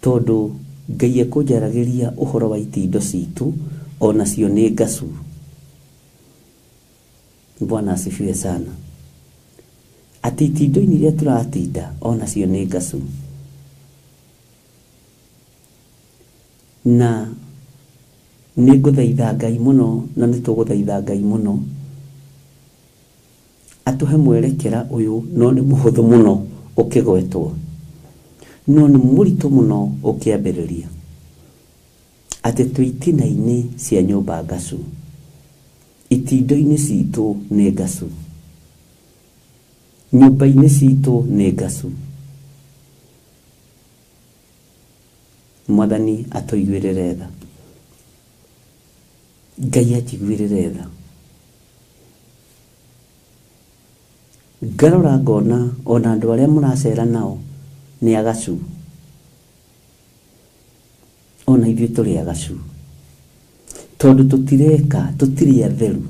tondũ Ngai ekũnjaragĩria ũhoro wa itindo citũ onacio nĩ ngacu. Bwana asifiwe sana. Ati itindo-inĩ iria tũratinda onacio nĩ ngacu, na nĩ ngũthaitha Ngai mũno, na nĩ tũgũthaitha Ngai mũno atũhe mwerekera ũyũ. No nĩ mũhũthũ mũno ũkĩgwetwo, no nĩ mũritũ mũno ũkĩambĩrĩria, atĩ twĩ itina-inĩ cia nyũmba ngacu, itindo-inĩ citũ nĩ ngacu, nyũmba-inĩ citũ nĩ ngacu. Mwathani atũiguĩrĩre tha, Ngai atũiguĩrĩre tha. Ngarora ngona ona andũ arĩa mũracera nao nĩ agacu, ona ithuĩ tũrĩ agacu, tondũ tũtirĩ atheru,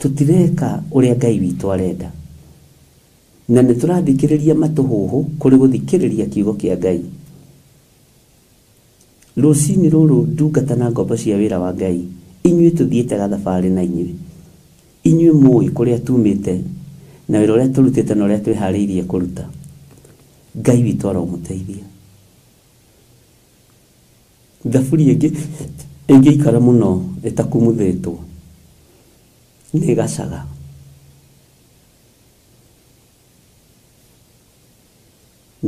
tũtireka ũrĩa Ngai witũ arenda, na nĩ tũrathikĩrĩria matũhũhũ kũrĩ gũthikĩrĩria kiugo kĩa Ngai. Rũcinĩ rũrũ ndungata na ngombo cia wĩra wa Ngai, inyuĩ tũthiĩte gathabarĩ na inyuĩ mũĩ kũrĩa tumĩte na wĩra ũrĩa tũrutĩte na ũrĩa twĩharĩirie kũruta. Ngai witũ aromũteithia. Thaburi ĩngĩikara mũno ĩtakumuthĩtwo nĩ gacaga.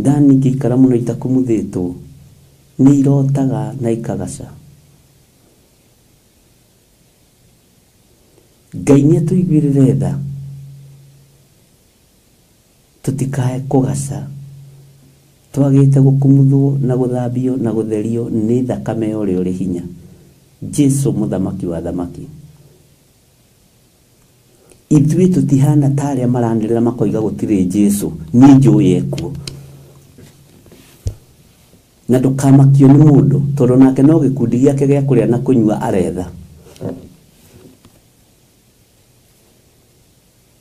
Thani ingĩikara mũno itakumuthĩtwo nĩ irotaga na ikagaca. Ngai nĩ atũiguĩrĩre tha, tũtikae kũgaca twagĩte gũkumuthwo na gũthambio na gũtherio nĩ thakame ũrĩa ũrĩ hinya, Jesũ mũthamaki wa thamaki. ithuĩ tũtihana ta arĩa maranĩrĩra makoiga gũtirĩ Jesu, niĩ njũĩ ekuo. Na ndũkamakio nĩ mũndũ tondũ nake no gĩkundi gĩake gĩa kũrĩa na kũnyua aretha.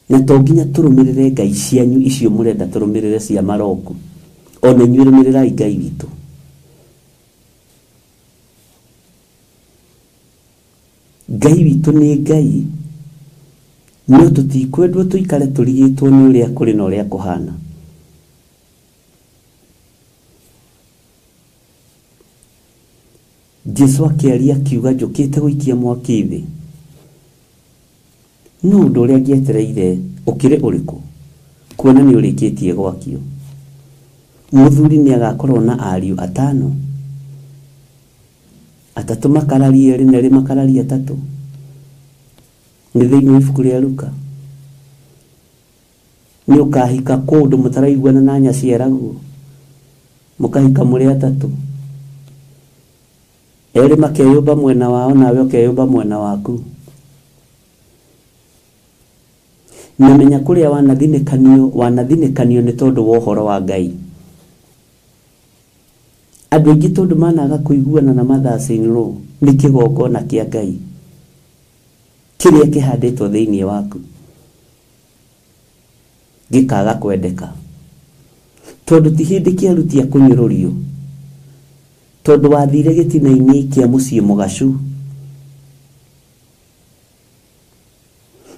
Na to nginya tũrũmĩrĩre ngai cianyu icio mũrenda tũrũmĩrĩre cia maroku, ona inyuĩ rũmĩrĩrai Ngai witũ. Ngai witũ nĩ Ngai, no tũtikwendwo tũikare tũrigĩtwo nĩ ũrĩa kũrĩ na ũrĩa kũhana. Jesu akĩaria akiuga njũkĩte gũikia mwaki thĩ. No ũndũ ũrĩa angĩetereire ũkĩrĩ ũrĩkũ? Kuona nĩ ũrĩkĩtie gwakio. Mũthuri nĩ agakorwo na ariũ 5. 3 makarari 2 na 2 makarari 3. Nĩ thĩinĩ wa ibuku rĩa Luka. Nĩ ũkahika kũndũ mũtaraiguana na nyaciaraguo, mũkahika mũrĩ 3. 2 makeyũmba mwena wao nawe ũkeyũmba mwena waku. Namenya kũrĩa wanathinĩkanio nĩ tondũ wa ũhoro wa Ngai. Andũ aingĩ tondũ managa kũiguana na mathacinĩrwo nĩ kĩgongona kĩa Ngai kĩrĩa kĩhandĩtwo thĩinĩ waku gĩkaga kwendeka, tondũ ti hĩndĩ kĩarutia kũnyũrũrio, tondũ wathire gĩtina-inĩ kĩa mũciĩ mũgacu,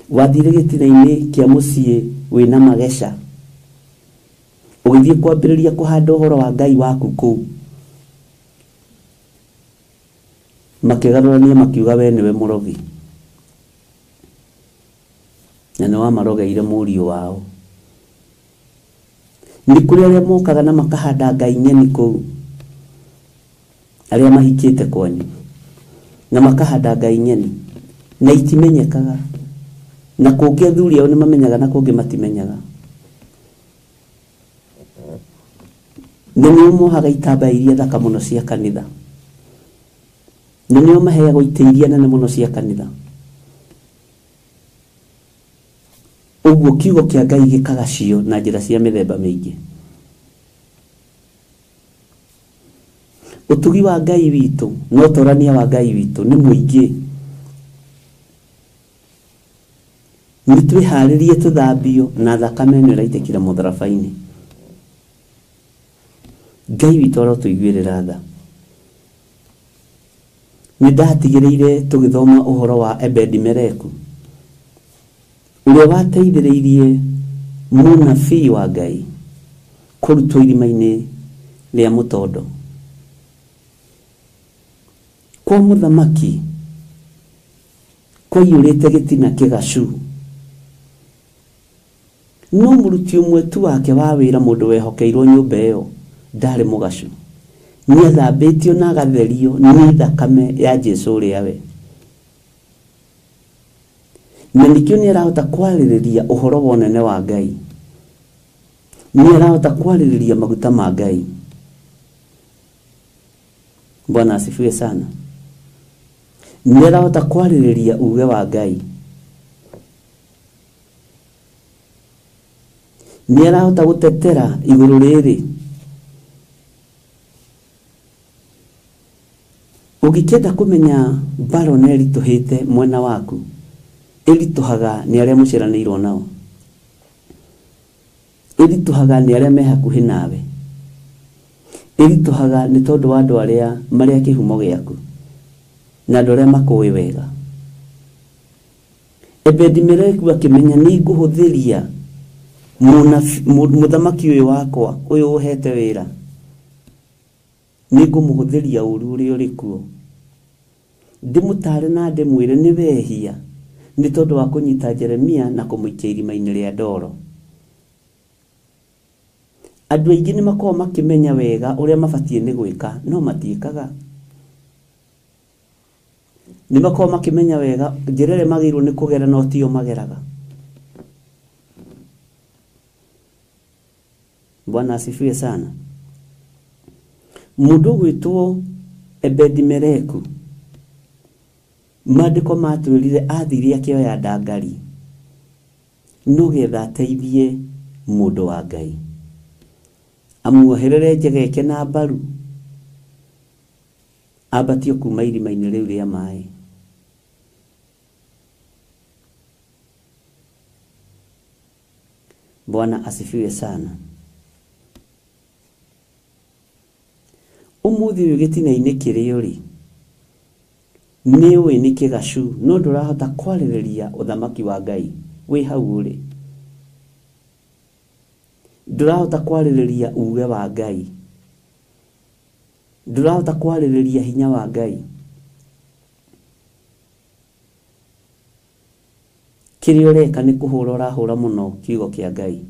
wathire gĩtina-inĩ kĩa mũciĩ wĩna mageca, ũgĩthiĩ kwambĩrĩria kũhanda ũhoro wa Ngai waku kũu, makĩgarũrania makiuga we nĩwe mũrogi, na nĩ wamarogeire mũriũ wao. Nĩ kũrĩ arĩa mokaga na makahanda ngai nyeni kũu, arĩa mahikĩte kwanyu, na makahanda ngai nyeni na itimenyekaga, na kũngĩ athuri ao nĩ mamenyaga na kũngĩ matimenyaga. Nĩ mohaga itambaya iria thaka mũno cia kanitha, nĩo maheagwo itĩ iria nene mũno cia kanitha. Ũguo kiugo kĩa Ngai gĩkagacio na njĩra cia mĩthemba mĩingĩ. Ũtugi wa Ngai witũ na ũtorania wa Ngai witũ nĩ mũingĩ. Nĩ twĩharĩrie tũthambio na thakame ĩno ĩraitĩkire mũtharaba-inĩ. Ngai witũ arotũiguĩrĩra tha. Nĩ ndatigĩrĩire tũgĩthoma ũhoro wa Ebedi-Meleku, ũrĩa wateithĩrĩirie mũnabii wa Ngai kũrutwo irima-inĩ rĩa mũtondo. Kwa mũthamaki kwaiyũrĩte gĩtina kĩgacu, no mũruti ũmwe tu wake wa wĩra, mũndũ wehokeirwo nyũmba ĩyo, ndarĩ mũgacu, nĩ athambĩtio na agatherio nĩ thakame ya Jesũ ũrĩa we. Na nĩkĩo nĩ arahota kwarĩrĩria ũhoro wa ũnene wa Ngai, nĩ arahota kwarĩrĩria maguta ma Ngai. Bwana asifiwe sana. Nĩ arahota kwarĩrĩria uge wa Ngai, nĩ arahota gũtetera igũrũ rĩrĩ. Ũngĩkenda kũmenya mbaro nĩ ĩritũhĩte mwena waku, ĩritũhaga nĩ arĩa mũciaranĩirwo nao, ĩritũhaga nĩ arĩa me hakuhĩ nawe, ĩritũhaga nĩ tondũ wa andũ arĩa marĩa kĩhumo gĩaku na andũ arĩa makũĩ wega. Ebedi-Meleku akĩmenya nĩ ngũhũthĩria mũthamaki ũyũ wakwa ũyũ ũhete wĩra, nĩ ngũmũhũthĩria ũru ũrĩa ũrĩ kuo, ndĩmũtare na ndĩmwĩre nĩ wehia nĩ tondũ wa kũnyita Jeremia na kũmũikia irima-inĩ rĩa ndoro. Andũ aingĩ nĩ makoragwo makĩmenya wega ũrĩa mabatiĩ nĩ gwĩka, no matiĩkaga. Nĩ makoragwo makĩmenya wega njĩra ĩrĩa magĩrĩirwo nĩ kũgera, no tio mageraga. Bwana asifiwe sana. Mũndũ gwĩtwo Ebedi-Meleku, maandĩko matwĩrire athire akĩoya ndangari no getha ateithie mũndũ wa Ngai amuoherere njegeke na mbaru abatio kuma irima-inĩ rĩu rĩa maĩ. Bwana asifiwe sana. Umuthi uyu gĩtina-inĩ kĩrĩo rĩ nĩ ũĩ nĩ kĩgacu no ndũrahota kwarĩrĩria ũthamaki wa Ngai wĩ hau ũrĩ. Ndũrahota kwarĩrĩria uge wa Ngai, ndũrahota kwarĩrĩria hinya wa Ngai. Kĩrĩa ũreka nĩ kũhũra ũrahũra mũno kiugo kĩa Ngai,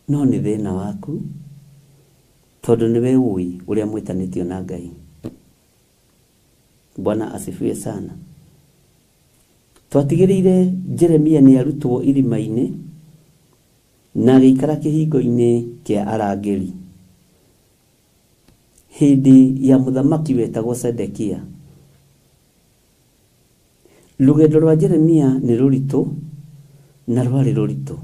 no nĩ thĩna waku tondũ nĩwe ũĩ ũrĩa mwĩtanĩtio na Ngai. Bwana asifiwe sana. Twatigĩrĩire Jeremia nĩ arutwo irima-inĩ na agĩikara kĩhingo-inĩ kĩa arangĩri hĩndĩ ya mũthamaki wetagwo Sedekia. Rũgendo rwa Jeremia nĩ rũritũ na rwarĩ rũritũ.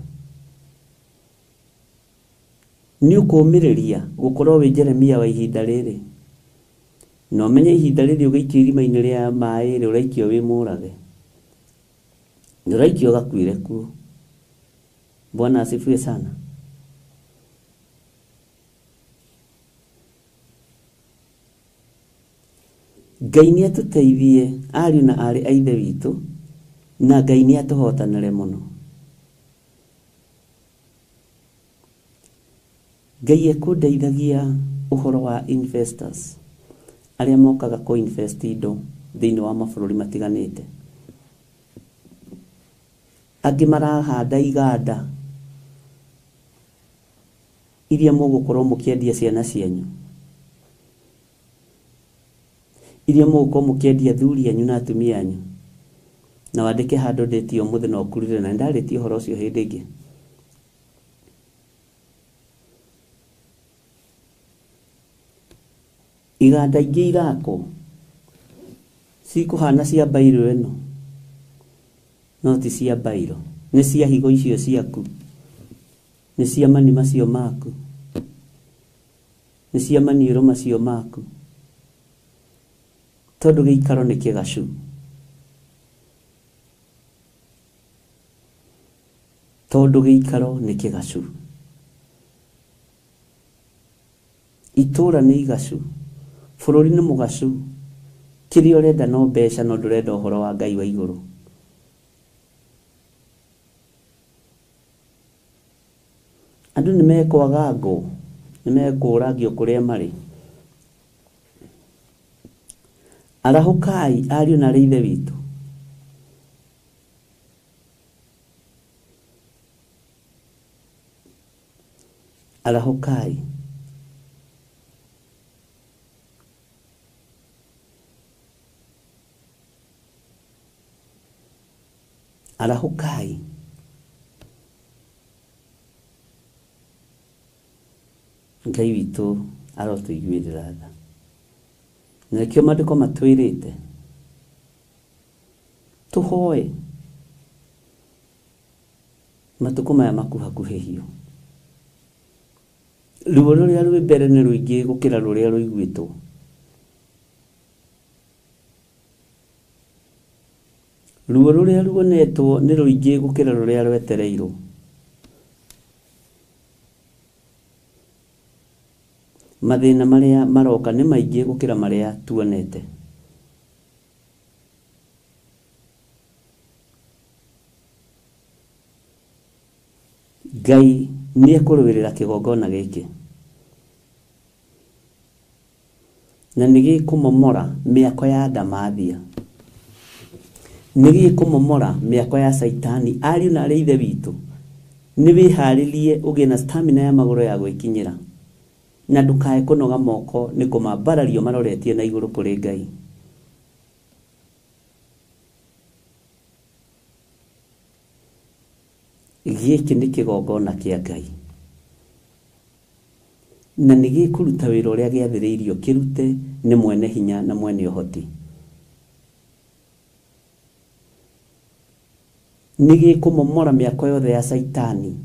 Nĩ ũkũũmĩrĩria gũkorwo wĩ Jeremia wa ihinda rĩrĩ na ũmenye ihinda rĩrĩ ũgĩikio irima-inĩ rĩa maĩ rĩ ũraikio wĩ mũrage, nĩ ũraikio gakuĩre kuo. Bwana asifiwe sana. Ngai nĩ atũteithie ariũ na arĩ a ithe witũ na Ngai nĩ atũhotanĩre mũno. Ngai ekũndeithagia ũhoro wa investors arĩa mokaga kũ-invest indo thĩinĩ wa mabũrũri matiganĩte. Angĩ marahanda iganda iria mũgũkorwo mũkĩendia ciana cianyu, iria mũgũkorwo mũkĩendia athuri anyu na atumia anyu, na wandĩke handũ ndĩtio mũthĩ na ũkurire na ndarĩtie ũhoro ũcio hĩndĩ ĩngĩ. Iganda ingĩ irakwo cikũhana cia bairo ĩno no ti cia bairo, nĩ cia higo icio ciaku, nĩ cia mani macio maku, nĩ cia maniũrũ macio maku, tondũ gĩikaro nĩ kĩgacu. Tondũ gĩikaro nĩ kĩgacu. Itũũra nĩ igacu, bũrũri nĩ mũgacu, kĩrĩa ũrenda no mbeca no ndũrenda ũhoro wa Ngai wa igũrũ. Andũ nĩ mekwaga ngũ, nĩ mekũragio kũrĩa marĩ. Arahũkai ariũ na arĩ ithe witũ. Arahũkai. Arahũkai. Ngai witũ arotũiguĩrĩra tha. Na kĩo maandĩko matwĩrĩte tũhoe matukũ maya makuhakuhĩhio. Ruo rũrĩa rwĩ mbere nĩ rũingĩ gũkĩra rũrĩa rũiguĩtwo. Ruo rũrĩa ruonetwo nĩ rũingĩ gũkĩra rũrĩa rwetereirwo. Mathĩna marĩa maroka nĩ maingĩ gũkĩra marĩa tuonete. Ngai nĩ ekũrũĩrĩra kĩgongona gĩkĩ na nĩ gĩkũmomora mĩako ya ndamathia, nĩ gĩkũmomora mĩako ya Saitani. Ariũ na arĩ ithe witũ, nĩ wĩharĩrie ũgĩe na stamina ya magũrũ ya gwĩkinyĩra na ndũkae kũnoga moko nĩ kũmambarario maroretie na igũrũ kũrĩ Ngai. Gĩkĩ nĩ kĩgongona kĩa Ngai na nĩ gĩkũruta wĩra ũrĩa gĩathĩrĩirio kĩrute nĩ mwene hinya na mwene ũhoti. nigi kumomora miako yothe ya saitani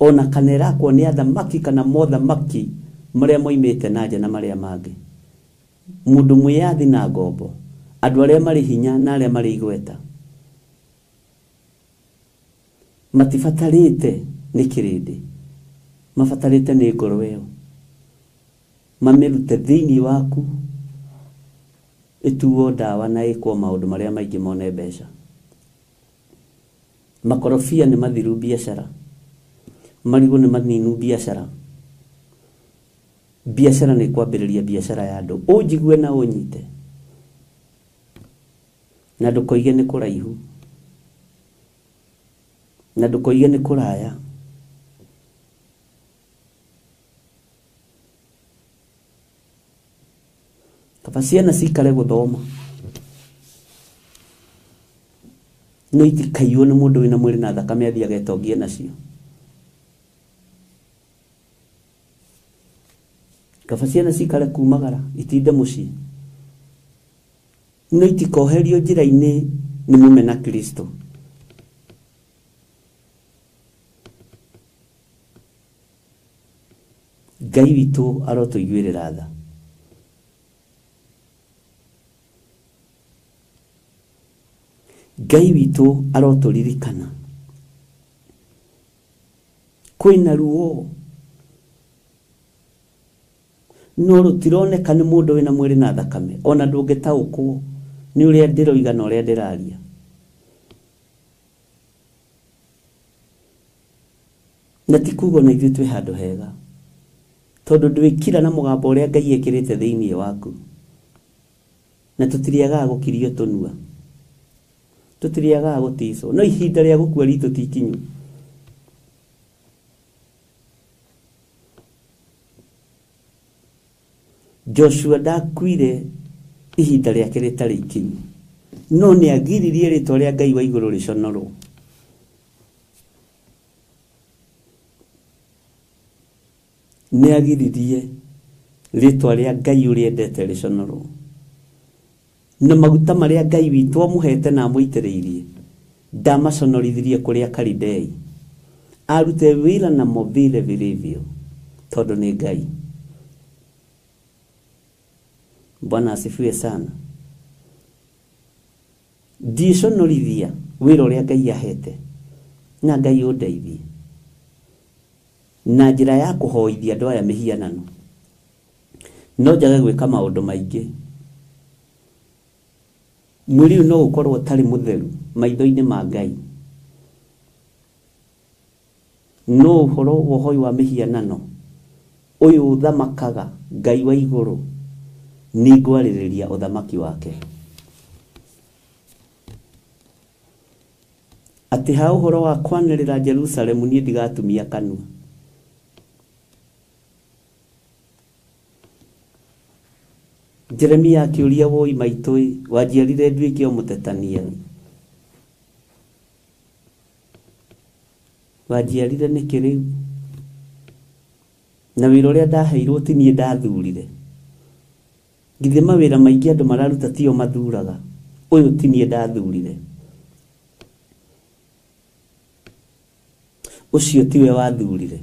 ona kanera kwa ni athamaki kana mothamaki maria moimite naje na maria mangi mundu mwiyathi na ngombo andu aria mari hinya na aria mari igweta matifatarite ni kirindi mafatarite ni ngoro iyo mamirute thiini waku ituo dawa na ikwo maundu maria maingi mone mbeca makorofia ni mathiru biashara marigo ni maninu biashara biashara ni kwambiriria biashara ya andu unjigue na unyite na ndukoige ni kuraihu na ndukoige ni kuraya kaba ciana cikare guthoma no itikaiywo nĩ mũndũ wĩna mwĩrĩ na thakame athiĩ agetongie nacio kaba ciana cikare kumagara itinde mũciĩ no itikoherio njĩra-inĩ nĩ mũmena Kristo Ngai witũ arotũiguĩrĩra tha Ngai witũ arotũririkana kwĩna ruo no rũtironeka nĩ mũndũ wĩna mwĩrĩ na thakame ona ndũngĩtaũkwo nĩ ũrĩa ndĩroiga na ũrĩa ndĩraria na ti kuuga na ithuĩ twĩ handũ hega tondũ ndwĩkira na mũgambo ũrĩa Ngai ekĩrĩte thĩinĩ waku na tũtiriaga gũkirio tũnua tutiriaga gutiso no ihinda rĩa gũkua ritũ tikinyu Joshua ndakuire ihinda rĩake rĩtarĩ ikinyu no nĩ agiririe rĩtwa rĩa Ngai wa igũrũ rĩconorwo nĩ agiririe rĩtwa rĩa Ngai ũrĩa endete rĩconorwo na maguta maria Ngai witũ amuhete na amuitĩrĩirie ndamaconorithirie kũrĩa Kalidei arute wĩra na mo vile vilivyo tondũ nĩ Ngai. Bwana asifiwe sana. Ndiconorithia wĩra ũrĩa Ngai ahete na Ngai ũndeithie na njĩra ya kũhoithia andũ aya mĩhianano no njage gwĩka maũndũ maingĩ mwĩrĩ ũyũ no ũkorwo ũtarĩ mũtheru maitho-inĩ ma Ngai no ũhoro wa ũhoi wa mĩhianano ũyũ ũthamakaga Ngai wa igũrũ nĩ ngwarĩrĩria ũthamaki wake atĩ ha ũhoro wa kwanĩrĩra Jerusalemu niĩ ndigatumia kanua Jeremia akiuria woi maitoi wajiarire nduĩke mũtetania wajiarire nĩkĩ rĩu na wĩra ũrĩa ndaheirwo ti niĩ ndathurire githĩ mawĩra maingĩ andũ mararuta tio mathuraga ũyũ ti niĩ ndathurire ũcio tiwe wathurire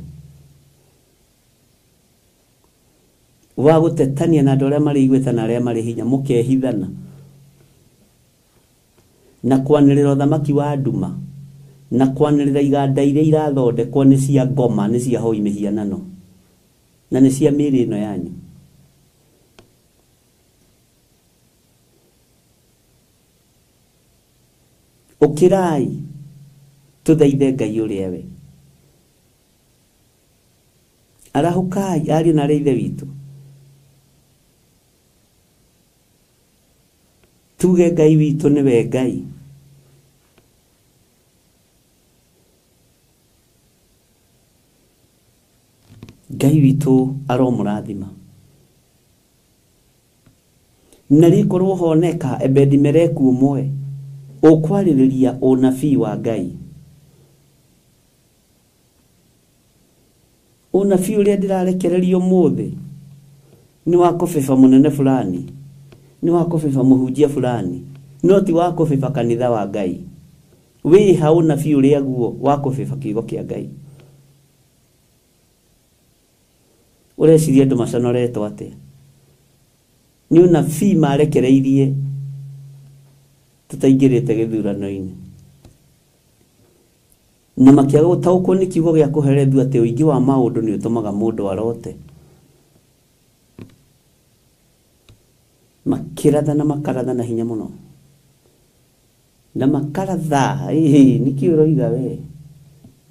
wa gutetania na andũ arĩa marĩ igweta na arĩa marĩ hinya mũkehithana na kwanĩrĩra ũthamaki wa nduma na kwanĩrĩra iganda iria irathondekwo nĩ cia ngoma nĩ cia hoi mĩhianano na nĩ cia mĩĩrĩ ĩno yanyu ũkĩrai tũthaithe Ngai ũrĩa we arahũkai ariũ na ithe witũ tuge Ngai witũ nĩwe Ngai Ngai witũ aromũrathima na rĩkorwo honeka Ebedi-Meleku ũmwe ũkwarĩrĩria ũnabii wa Ngai ũnabii ũrĩa ndĩrarekereria ũmũthĩ nĩ wa kũbeba mũnene fulani nĩ wa kũbeba mũhunjia fulani no ti wa kũbeba kanitha wa Ngai we hauna biũ rĩa guo wa kũbĩba kiugo kĩa Ngai. Ũreciria andũ maconoretwo atĩa? Nĩ ũnabii marekereirie tũtaingĩrĩte gĩthurano-inĩ, na makĩaga gũtaũkwo nĩ kiugo gĩa kũherethu atĩ ũingĩ wa maũndũ nĩ ũtũmaga mũndũ arote. Makĩratha na makaratha na hinya mũno, na makaratha nĩkĩ ũroiga we?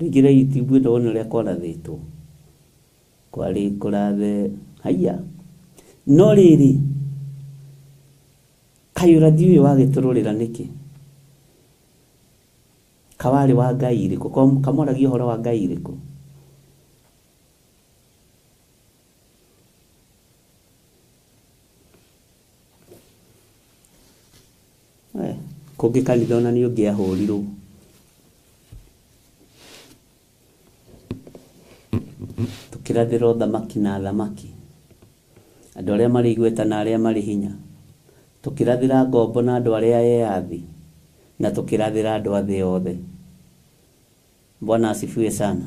Rĩngĩra YouTube ndona ũrĩa kwarathĩtwo, kwarĩ kũrathe haiya. No rĩrĩ kayũrathi ũyũ wagĩtũrũrĩra nĩkĩ? Kawarĩ wa Ngai irĩkũ? Kamwaragia ũhoro wa Ngai irĩkũ? Kũngĩ kanitha ona nĩ ũngĩahũrirwo. Tũkĩrathĩra ũthamaki na thamaki, andũ arĩa marĩ igweta na arĩa marĩ hinya, tũkĩrathĩra ngombo na andũ arĩa eathi, na tũkĩrathĩra andũ a thĩ yothe. Bwana asifiwe sana.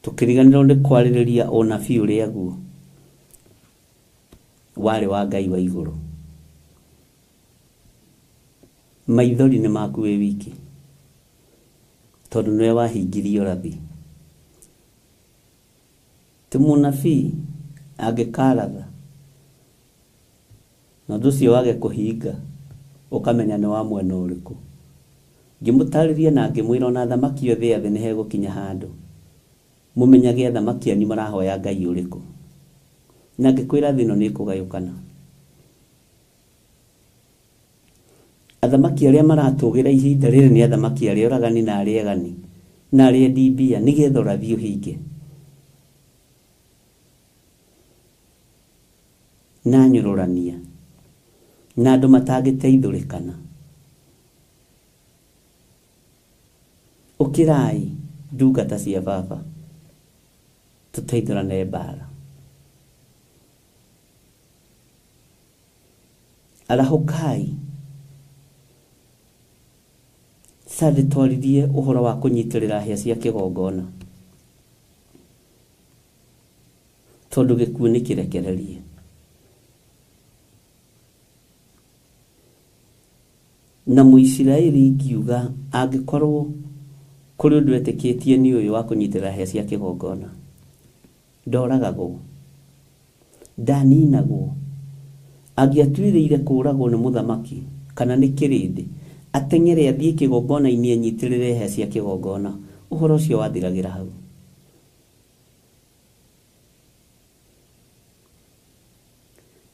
Tukiriganĩrwo nĩ kwarĩrĩria ũnabii ũrĩa guo warĩ wa Ngai wa igũrũ. Maithori nĩ maku wĩ wiki, tondũ nĩwe wahingirie ũrathi. Ti mũnabii angĩkaratha na ũndũ ũcio wage kũhinga, ũkamenya nĩ wa mwena ũrĩkũ. Ngĩmũtarĩria na ngĩmwĩra ona thamaki yothe thĩ nĩ hegũkinya handũ mũmenyage thamaki anyu marahoya Ngai ũrĩkũ, na ngĩkwĩra thĩ ĩno nĩ ĩkũgayũkana. Athamaki arĩa maratũgĩra ihinda rĩrĩ nĩ athamaki arĩa oragani na arĩa egani na arĩa ndibia, nĩgetha ũrathi ũhinge. Na nyũrũrania na andũ matangĩteithũrĩkana. Ũkĩrai ndungata cia Baba tũteithũrane mbara. Arahũkai sade twaririe ũhoro wa kũnyitĩrĩra hĩa cia kĩgongona, tondũ gĩkuũ nĩ kĩrekererie. Na Mũisiraeli ngiuga angĩkorwo kũrĩ ũndũ etĩkĩtie nĩ ũyũ wa kũnyitĩrĩra hĩa cia kĩgongona, ndoragagwo, ndaninagwo, angĩatuĩrĩire kũragwo nĩ mũthamaki kana nĩ kĩrĩndĩ, ateng'ere athiĩ kĩgongona-inĩ anyitĩrĩre hĩa cia kĩgongona, ũhoro ũcio wathiragĩra hau.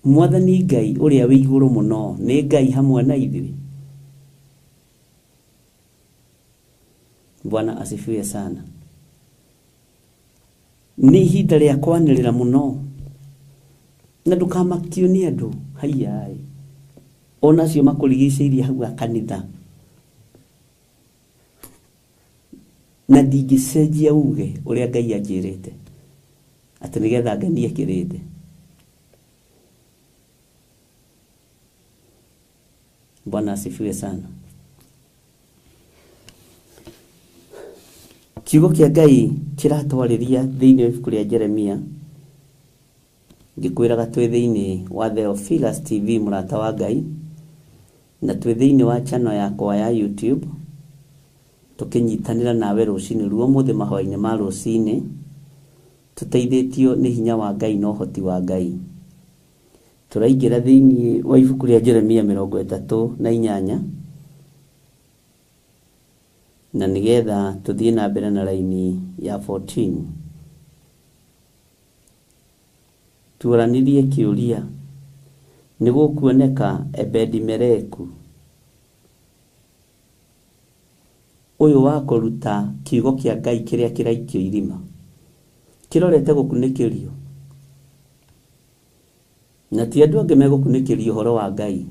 Mwathani Ngai ũrĩa wĩ igũrũ mũno nĩ Ngai hamwe na ithuĩ. Bwana asifiwe sana. Nĩ ihinda rĩa kwanĩrĩra mũno, na ndũkamakio nĩ andũ haiyai onacio makũrigicĩirie hau kanitha, na ndingĩcenjia uge ũrĩa Ngai anjĩrĩte atĩ nĩgetha nganie kĩrĩndĩ. Bwana asifiwe sana. Kiugo kĩa Ngai kĩratwarĩria thĩinĩ wa ibuku rĩa Jeremia, ngĩkwĩraga twĩ thĩinĩ wa Theophilus TV mũrata wa Ngai, na twĩ thĩinĩ wa channel yakwa ya YouTube, tũkĩnyitanĩra nawe rũcinĩ ruo mũthĩ mahoya-inĩ ma rũcinĩ, tũteithĩtio nĩ hinya wa Ngai na ũhoti wa Ngai. Tũraingĩra thĩinĩ wa ibuku rĩa Jeremia 38 na nĩgetha tũthiĩ na mbere na raini ya 14. Tuoranirie kĩũria, nĩ gũkuoneka Ebedi-Meleku ũyũ wa kũruta kiugo kĩa Ngai kĩrĩa kĩraikio irima, kĩrorete gũkunĩkĩrio, na ti andũ angĩ megũkunĩkĩrio ũhoro wa Ngai,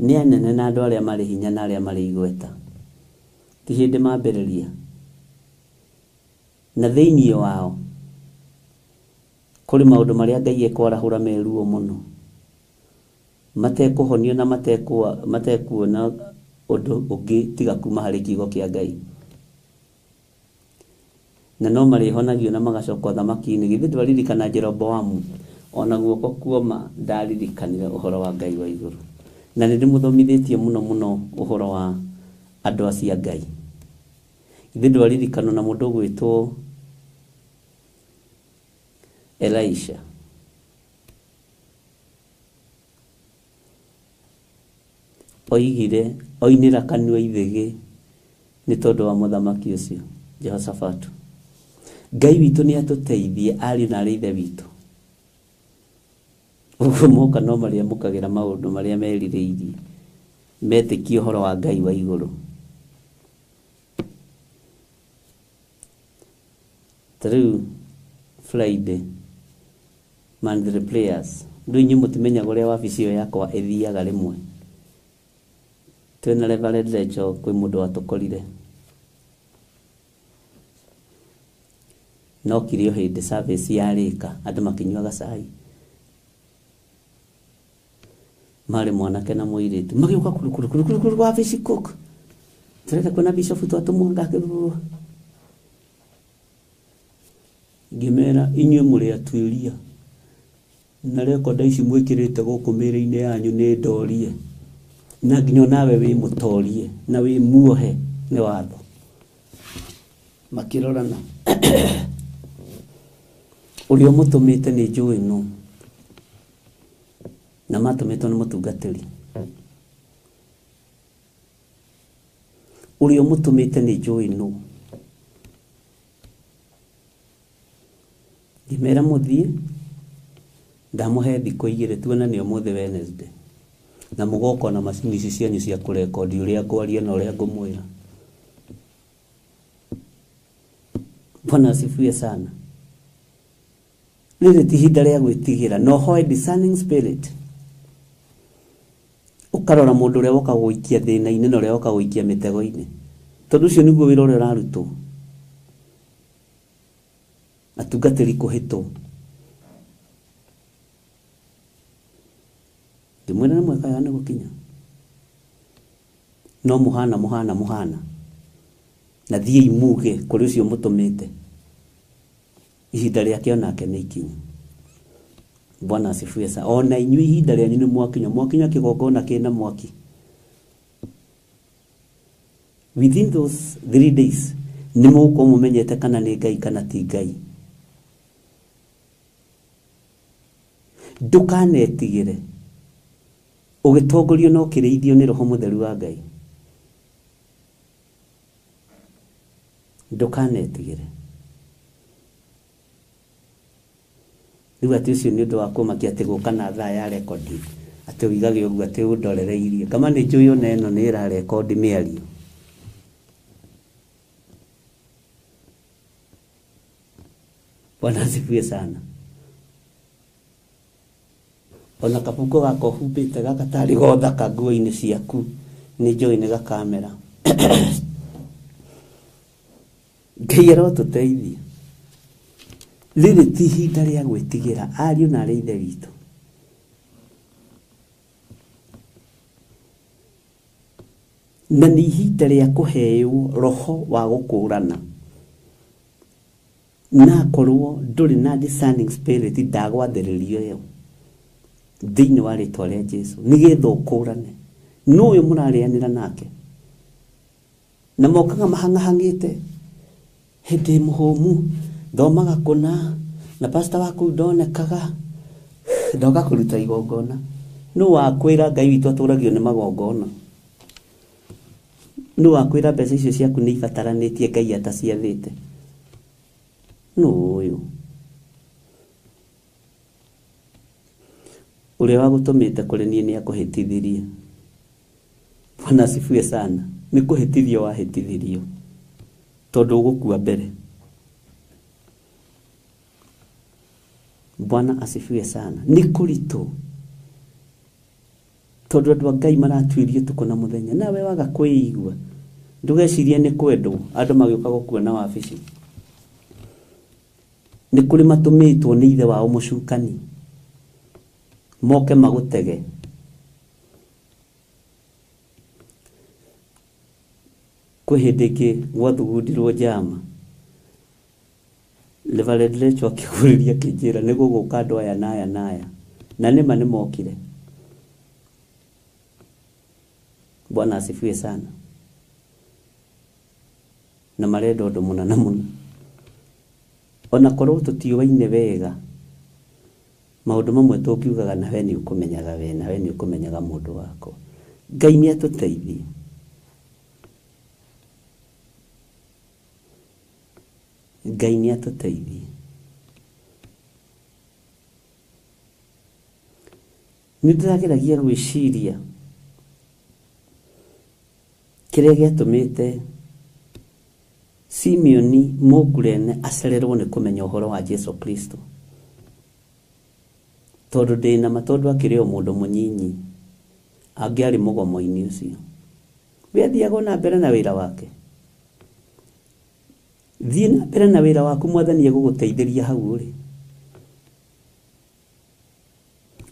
nĩ anene na andũ arĩa marĩ hinya na arĩa marĩ igweta. Ti hĩndĩ mambĩrĩria, na thĩinĩ wao kũrĩ maũndũ marĩa Ngai ekwarahũra meruo mũno, matekũhonio na matekuona undu ungi tiga kuma hari kiugo kia Ngai na no marihonagio na magacoka thamaki-inĩ githĩ ndwaririkana Jeroboamu ona guoko kuoma ndaririkanire uhoro wa Ngai wa iguru na nĩ ndĩmũthomithĩtie mũno uhoro wa andũ acia Ngai githĩ ndwaririkana na mũndũ gwĩtwo Elisha oigire oinĩra kanua ithĩgĩ nĩ tondũ wa mũthamaki ũcio Jehoshaphat. Ngai witũ nĩ atũteithie ariũ na arĩ ithe witũ ũguo moka no marĩa mũkagĩra maũndũ marĩa merirĩirie metĩkie ũhoro wa Ngai wa igũrũ. Through Friday monthly prayers ndũ inyuĩ mũtimenyaga ũrĩa wabici ĩyo yakwa ĩthiaga rĩmwe twĩna Reverend Rachel kwĩ mũndũ watũkorire no kirio hĩndĩ service yarĩka andũ makinyuaga cai marĩ mwanake na mũirĩtu magĩũka kuru wabici cook tũreka kwĩna bishop twatũmwanga akĩrũa ngĩmera inyuĩ mũrĩ atuĩria na rekoda ici mwĩkĩrĩte gũkũ mĩrĩ-inĩ yanyu nĩ ndorie na nginya nawe wĩ mũtorie na wĩ muohe nĩ watho makĩrorana ũrĩa mũtũmĩte nĩ njũĩ no na matũmĩtwo nĩ mũtungatĩri ũrĩa mũtũmĩte nĩ njũĩ no ngĩmera mũthiĩ ndamũhe thikũ 2 tuonane ũmũthĩ Wednesday na mũgoka na macini ici cianyu cia kũrekodi ũrĩa ngwaria na ũrĩa ngũmwĩra. Bwana asifiwe sana. Rĩrĩ ti ihinda rĩa gwĩtigĩra no hoe discerning spirit ũkarora mũndũ ũrĩa woka gũikia thĩna-inĩ na ũrĩa woka gũikia mĩtego-inĩ tondũ ũcio nĩguo wĩra ũrĩa ũrarutwo atungatĩri kũhĩtwo ndĩmwĩra nĩ mweka nĩ gũkinya no mũhana na thiĩ imuge kũrĩ ũcio mũtũmĩte ihinda rĩake onake nĩ ikinyu. Bwana asifiwe sana. Ona inyuĩ ihinda rĩanyu nĩ mwakinya kĩgongona kĩna mwaki. Within those 3 days nĩ mũgũkorwo mũmenyete kana nĩ Ngai kana ti Ngai. Ndũkanetigĩre ũgĩtongorio no kĩrĩithio nĩ Roho Mũtheru wa Ngai. Ndũkanetigĩre. Rĩu atĩ ũcio nĩ ũndũ wa kũmakia atĩ gũka na thaa ya rekodi atĩ ũigage ũguo atĩ ũndorereirie kama nĩ njũĩ ona ĩno nĩ ĩrarekodi mĩario. Bwana asifiwe sana. Ona kabuko gako humbĩte gaka tarĩ gothaka nguo-inĩ ciaku nĩ njũĩ nĩ gakamera. Ngai arotũteithia. Rĩrĩ ti ihinda rĩa gwĩtigĩra ariũ na arĩ ithe witũ. Na nĩ ihinda rĩa kũheo roho wa gũkũrana. Na korwo ndũrĩ na discerning spirit ndagwathĩrĩrio ĩyo thĩinĩ wa rĩtwa rĩa Jesũ nĩgetha ũkũrane no ũyũ mũrarĩanĩra nake na mokaga mahang'ahang'ĩte hĩndĩ mũhũmu thomaga kũna na pastor waku ndonekaga ndoka kũruta igongona no wakwĩra Ngai witũ atũragio nĩ magongona no wakwĩra mbeca icio ciaku nĩ ibataranĩtie Ngai ataciathĩte no ũyũ ũrĩa wagũtũmĩte kũrĩ niĩ nĩ akũhĩtithirie. Bwana asifiwe sana. Nĩ kũhĩtithio wahĩtithirio tondũ ũgũkua mbere. Bwana asifiwe sana. Nĩ kũritũ tondũ andũ a Ngai maratuĩrie tuko na mũthenya nawe waga kwĩigua ndũgecirie nĩ kwendwo andũ magĩũka gũkuona wabici. Nĩ kũrĩ matũmĩtwo nĩ ithe wao mũcukani moke magũtege hĩndĩ gwathugundirwo njama Reverend Lecho akĩgũrĩria kĩnjĩra nĩ gũgũka andũ aya naya na nĩma nĩ mokire. Bwana asifiwe sana. Na marenda ũndũ mũna na mũna. Ona korwo tũtiũwaine wega maũndũ mamwe tũkiugaga nawe nĩ ũkũmenyaga we nawe nĩ ũkũmenyaga mũndũ wako. Ngai nĩ atũteithie. Ngai nĩ atũteithie. Nĩ ndĩrageragia gwĩciria kĩrĩa gĩatũmĩte Simeoni Mũngurene acererwo nĩ kũmenya ũhoro wa Jesu Kristo. Tondũ ndĩna matondũ akĩrĩ o mũndũ mũnyinyi angĩarĩ mũgomo-inĩ ũcio. We athiaga na mbere na wĩra wake. Thiĩ na mbere na wĩra waku, Mwathani egũgũteithĩria hau ũrĩ.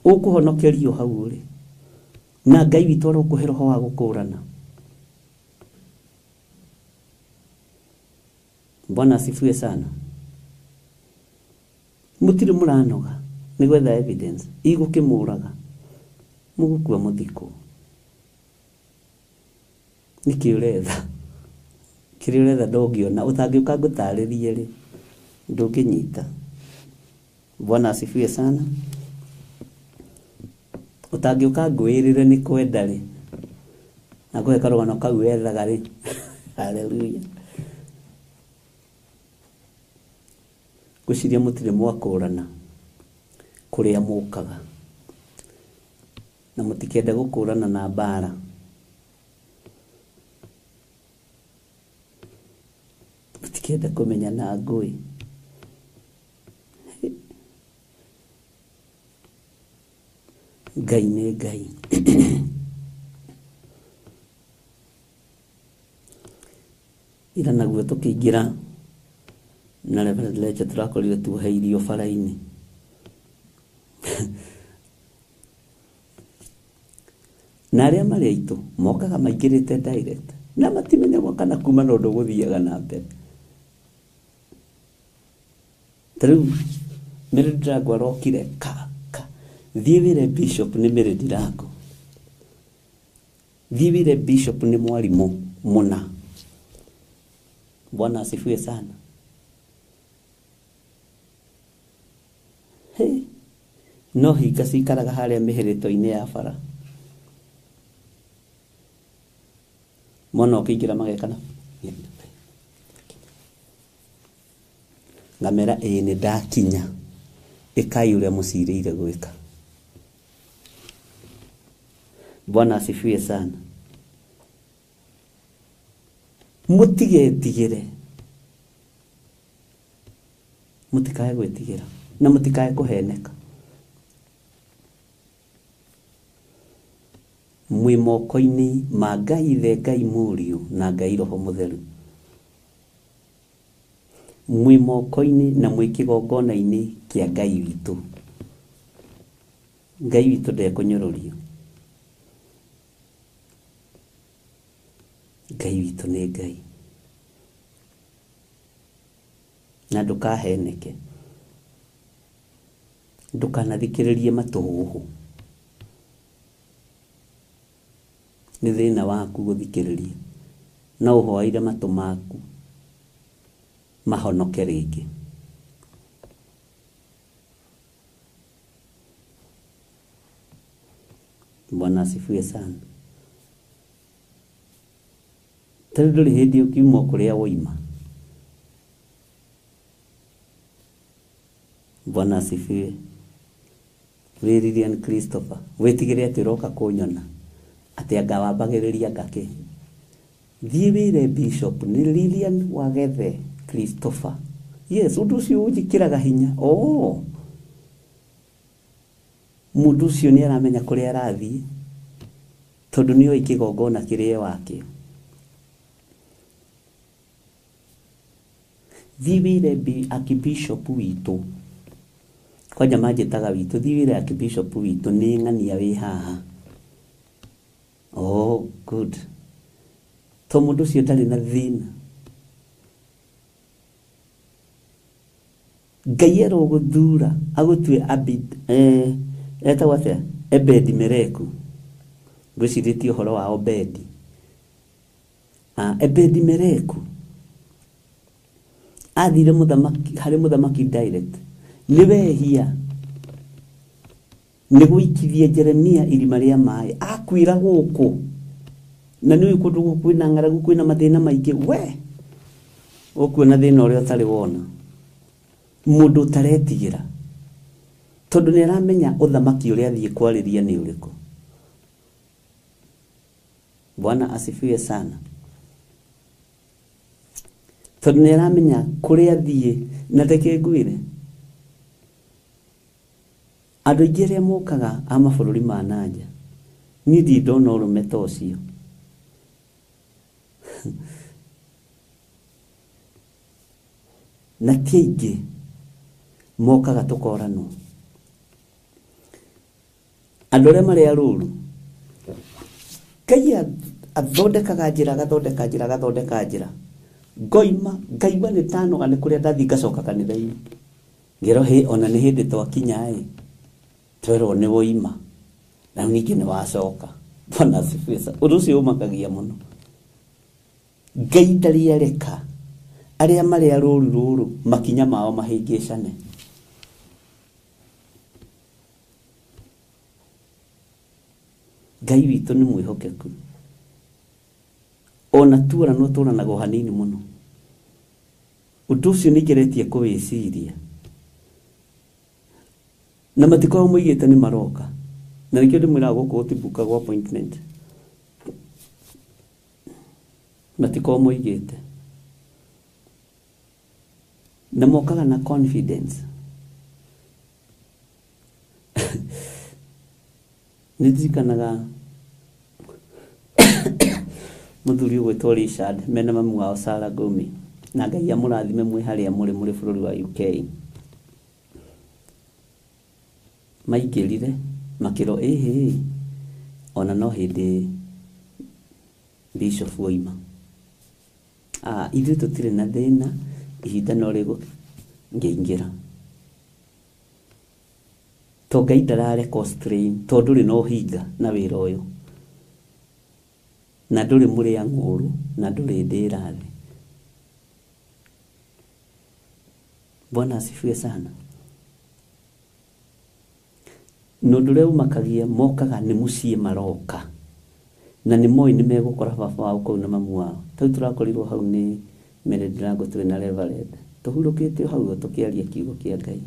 Ũkũhonokerio hau ũrĩ. Na Ngai witũ arokũhe roho wa gũkũũrana. Bwana asifiwe sana. Mũtirĩ mũranoga nĩ gwetha evidence igũkĩmũraga mũgũkua mũthiko. Nĩkĩ ũretha? Kĩrĩa ũretha ndũngĩona, ũtangĩũka ngũtarĩrie rĩ ndũngĩnyita. Bwana asifiwe sana. Ũtangĩũka ngwĩrĩre nĩ kwenda rĩ na kũhe karũgano kau wethaga rĩ. Haleluya. Gwĩciria mũtirĩ mwakũrana kũrĩa mũkaga na mũtikenda gũkũrana na mbara. Mũtikenda kũmenya na ngũĩ. Ngai nĩ Ngai. Ira naguo tũkĩingĩra na Reverend Lecho tũrakorire tuoheirio bara-inĩ. Na arĩa marĩ aitũ mokaga maingĩrĩte direct na matimenyagwo kana kuma na ũndũ gũthiaga na mbere. Tarĩu Mary Ndirangũ arokire thiĩ wĩre Bishop nĩ Mary Ndirangũ. Thiĩ wĩre Bishop nĩ mwarimũ mũna. Bwana asifiwe sana. No hinga cikaraga harĩa mĩhĩrĩto-inĩ ya bara. Mwana ũkĩingĩra magekana. Ngamera nĩ ndakinya. Ĩkai ũrĩa mũcirĩire gwĩka. Bwana asifiwe sana. Mũtigetigĩre. Mũtikae gwĩtigĩra na mũtikae kũheneka. Mwĩ moko-inĩ ma Ngai Ithe, Ngai Mũriũ na Ngai Roho Mũtheru. Mwĩ moko-inĩ na mwĩ kĩgongona-inĩ kĩa Ngai witũ. Ngai witũ ndekũnyũrũrio. Ngai witũ nĩ Ngai. Na ndũkaheneke. Ndũkanathikĩrĩrie matũhũhũ. Nĩ thĩna waku gũthikĩrĩria. Na ũhoeire matũ maku mahonoke rĩngĩ. Bwana asifiwe sana. Tarĩu ndũrĩ hĩndĩ ũkiuma kũrĩa woima. Bwana asifiwe. Lilian Christopher wetigĩre atĩ ũroka kũnyona atĩ anga wambagĩrĩria ngake. Thiĩ wĩre Bishop nĩ Lilian Wagethe Christopher. Yes, ũndũ ũcio ũnjĩkĩraga hinya. Mũndũ ũcio nĩ aramenya kũrĩa arathiĩ tondũ nĩ oĩ kĩgongona kĩrĩa wakĩo. Thiĩ wĩre Archbishop witũ. Kwanja manjĩtaga witũ. Thiĩ wĩre Archbishop witũ nĩ ng'ania wĩ haha. Good. to mundu cio ndari na thina Ngai aroguthura agutue Abid eta wate Ebedi Mereku gwiciritie horo wa Obedi Ebedi Mereku athire muthamaki hari muthamaki direct niwe hia niguikithie Jeremia irima ria mai akwira guku na niwe kundu gukwina ngaragu kwina mathina maingi we okuona thina uria utari wona mundu taretigira tondu ni aramenya uthamaki uria athie kwariria ni uriku. Bwana asifiwe sana. Tondu ni aramenya kuria athie na teke ngwire andu aingĩ arĩa mokaga a mabũrũri ma nanja niĩ ndirĩ ndona ũrũme ta ũcio na ti aingĩ mokaga tũkoranwo. Andũ arĩa marĩ arũru Ngai athondekaga njĩra agathondeka njĩra ngoima ngaigua nĩ tanoga nĩ kũrĩa ndathi ngacoka kanitha-inĩ ngero ona nĩ hĩndĩ twakinya twerwo nĩ woima na ningĩ nĩ wacoka. Bwana asifiwe sana. Ũndũ ũcio ũmakagia mũno. Ngai ndarĩ areka arĩa marĩ arũru rũrũ makinya mao mahĩngĩcane. Ngai witũ nĩ mwĩhokeku. Ona tuũranwo tũũranagwo hanini mũno. Ũndũ ũcio nĩ ngeretie kũwĩciria. Na matikoragwo moigĩte nĩ maroka. Na nĩkĩo ndĩmwĩraga gũkũ gũtibukagwo appointment. Matikoragwo moigĩte. Na mokaga na confidence. Nĩndirikanaga mũthuri ũgwĩtwo Richard mena mamu wao Sarah Gomi na Ngai amũrathime mwĩ harĩa mũrĩ bũrũri wa UK. Maingĩrire makĩro ona no hĩndĩ Bishop woima ithuĩ tũtirĩ na thĩna ihinda no rĩgũ ngĩingĩra to Ngai ndarareka strain to ndũrĩ no hinga na wĩra ũyũ na ndũrĩ mũrĩa ng'ũru na ndũrĩ ndĩra thĩ. Bwana asifiwe sana. Nũndũ ũrĩa ũmakagia mokaga nĩ mũciĩ maroka na nĩ moĩ nĩ megũkora baba wao kũu na mamu wao. Tau tũrakorirwo hau nĩ Merendirango tũrĩ na Reverend tũhurũkĩte hau tũkĩaria kiugo kĩa Ngai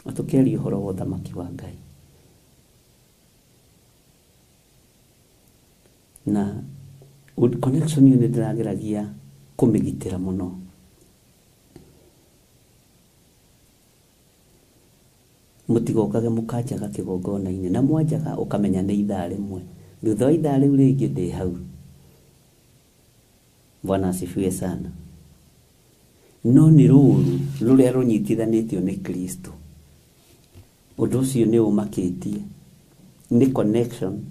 tũkĩaria ũhoro wa ũthamaki wa Ngai na connection nĩ ndĩrageragia kũmĩgitĩra mũno. Mũtigokage mũkanjaga kĩgongona-inĩ na mwanjaga ũkamenya nĩ ithaa rĩmwe thutha wa ithaa rĩu rĩngĩ ndĩ hau. Bwana asifiwe sana. No nĩ rũru rũrĩa rũnyitithanĩtio nĩ Kristo. Ũndũ ũcio nĩ ũmakĩtie nĩ connection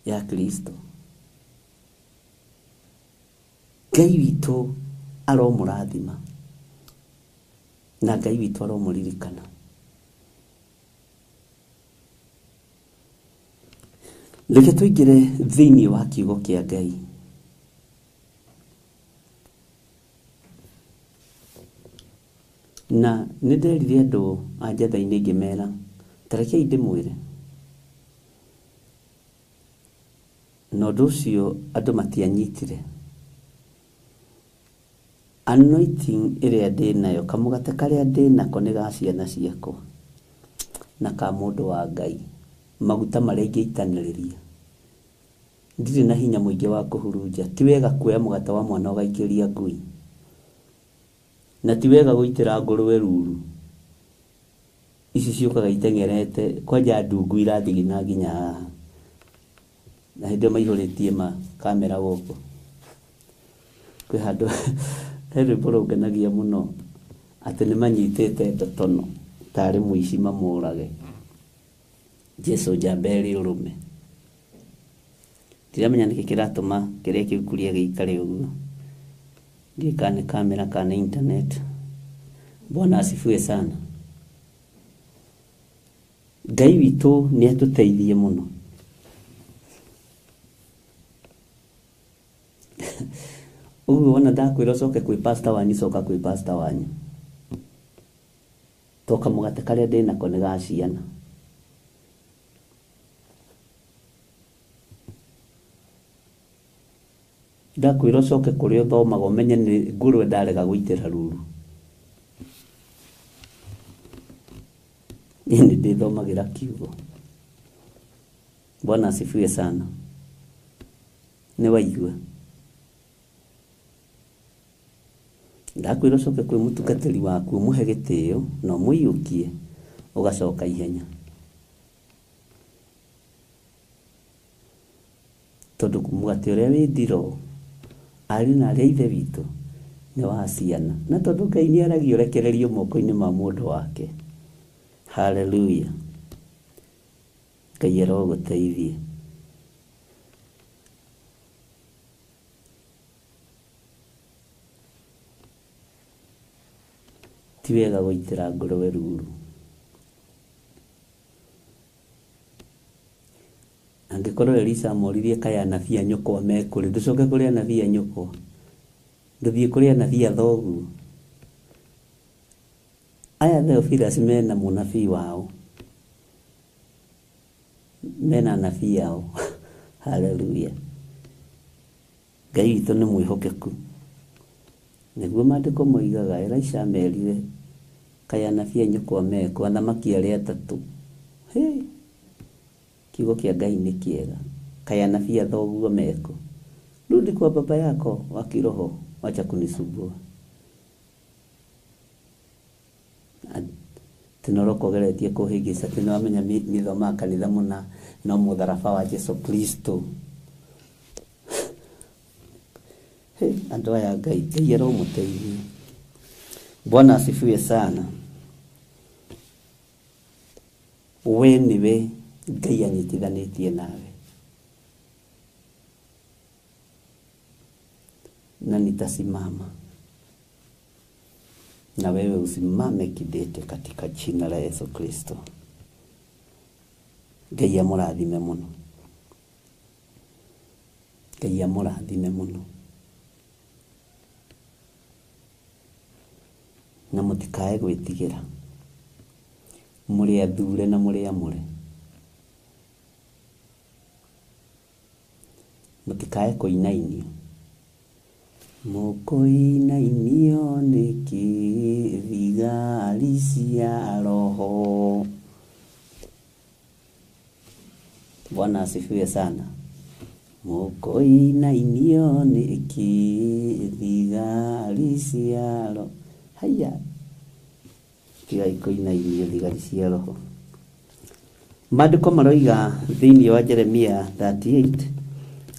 ya Kristo. Ngai witũ aromũrathima na Ngai witũ aromũririkana. Reke tũingĩre thĩinĩ wa kiugo kĩa Ngai. Na nĩ nderire andũ a njatha-inĩ ngĩmera tarekei ndĩmwĩre na ũndũ ũcio andũ matianyitire. Anointing ĩrĩa ndĩnayo kamũgate karĩa ndĩnako nĩ ga ciana ciakwa na ka mũndũ wa Ngai maguta marĩa ingĩitanĩrĩria. Ndirĩ na hinya mũingĩ wa kũhurunja. Ti wega kuoya mũgate wa mwana ũgaikĩria ngui na ti wega gũitĩra ngũrũwe ruru ici ciũkaga iteng'erete kwanja ndungu irathigina nginya haha na hĩndĩ maihũrĩtie kamera gũkũ. Kwĩ handũ he rwĩmbo rũngenagia mũno atĩ nĩ manyitĩte ndotono tarĩ mũici mamũrage. Jesu njamba ĩrĩ ũrũme. tiramenya niki kiratuma kiria kiukuria giikare uguo ndikane kamera kana internet. Bwana asifiwe sana. Ngai witũ nĩ atuteithie mũno. Uguo wona ndakwĩra ũcoke kwĩ pastor wanyu, coka kwĩ pastor wanyu. Toka mũgate karĩa ndĩnako nĩ ga ciana. Ndakwĩra ũcoke kũrĩa ũthomaga ũmenye nĩ ngũrwe ndarega gũitĩra ruru. Nini ndĩthomagĩra kiugo. Bwana asifiwe sana. Nĩ waigua. Ndakwĩra ũcoke kwĩ mũtungatĩri waku ũmũhe gĩtĩo na ũmũiyũkie ũgacoka ihenya. Tondũ mũgate ũrĩa wĩ ndiro arĩ na arĩa ithe witũ nĩ wa ciana. Na tondũ Ngai nĩ aragia ũrekererio moko-inĩ ma mũndũ wake. Hallelujah. Ngai arogũteithie. Ti wega gũitĩra ngũrwe ruru. Angĩkorwo Elisa amoririe kaya anabii a nyũkwa me kũrĩ, ndũcoke kũrĩ anabii a nyũkwa, ndũthiĩ kũrĩ anabii a thoguo. Aya Theophilus mena mũnabii wao, mena anabii ao. Hallelujah. Ngai witũ nĩ mwĩhokeku. Nĩguo maandĩko moigaga Elisha merire kaya anabii a nyũkwa meko, athamaki arĩa atatũ. Kiugo kĩa Ngai nĩ kĩega. Kaya anabii a thoguo meko, rudi kwa baba yako wa kiroho, wacha kunisumbua. Tinorokogeretie kũhĩngĩca tene wamenya mĩthoma kanitha mũna no mũtharaba wa Jesu Kristo. Andũ aya Ngai aromũteithia. Bwana asifiwe sana. We niwe Ngai anyitithanĩtie nawe. Na nitasimama na wewe usimame kidete katika jina la Yesu Kristo. Ngai amũrathime mũno. Ngai amũrathime mũno. Na mũtikae gwĩtigĩra. Mũrĩ athure na mũrĩ amũre. Mũtikae kũinainio. Mũkũinainio nĩkĩ thigari cia roho. Bwana asifiwe sana. Mũkũinainio nĩkĩ thigari cia roho. Haya. Tigai kũinainio thigari cia roho. Maandĩko maroiga thĩinĩ wa Jeremia 38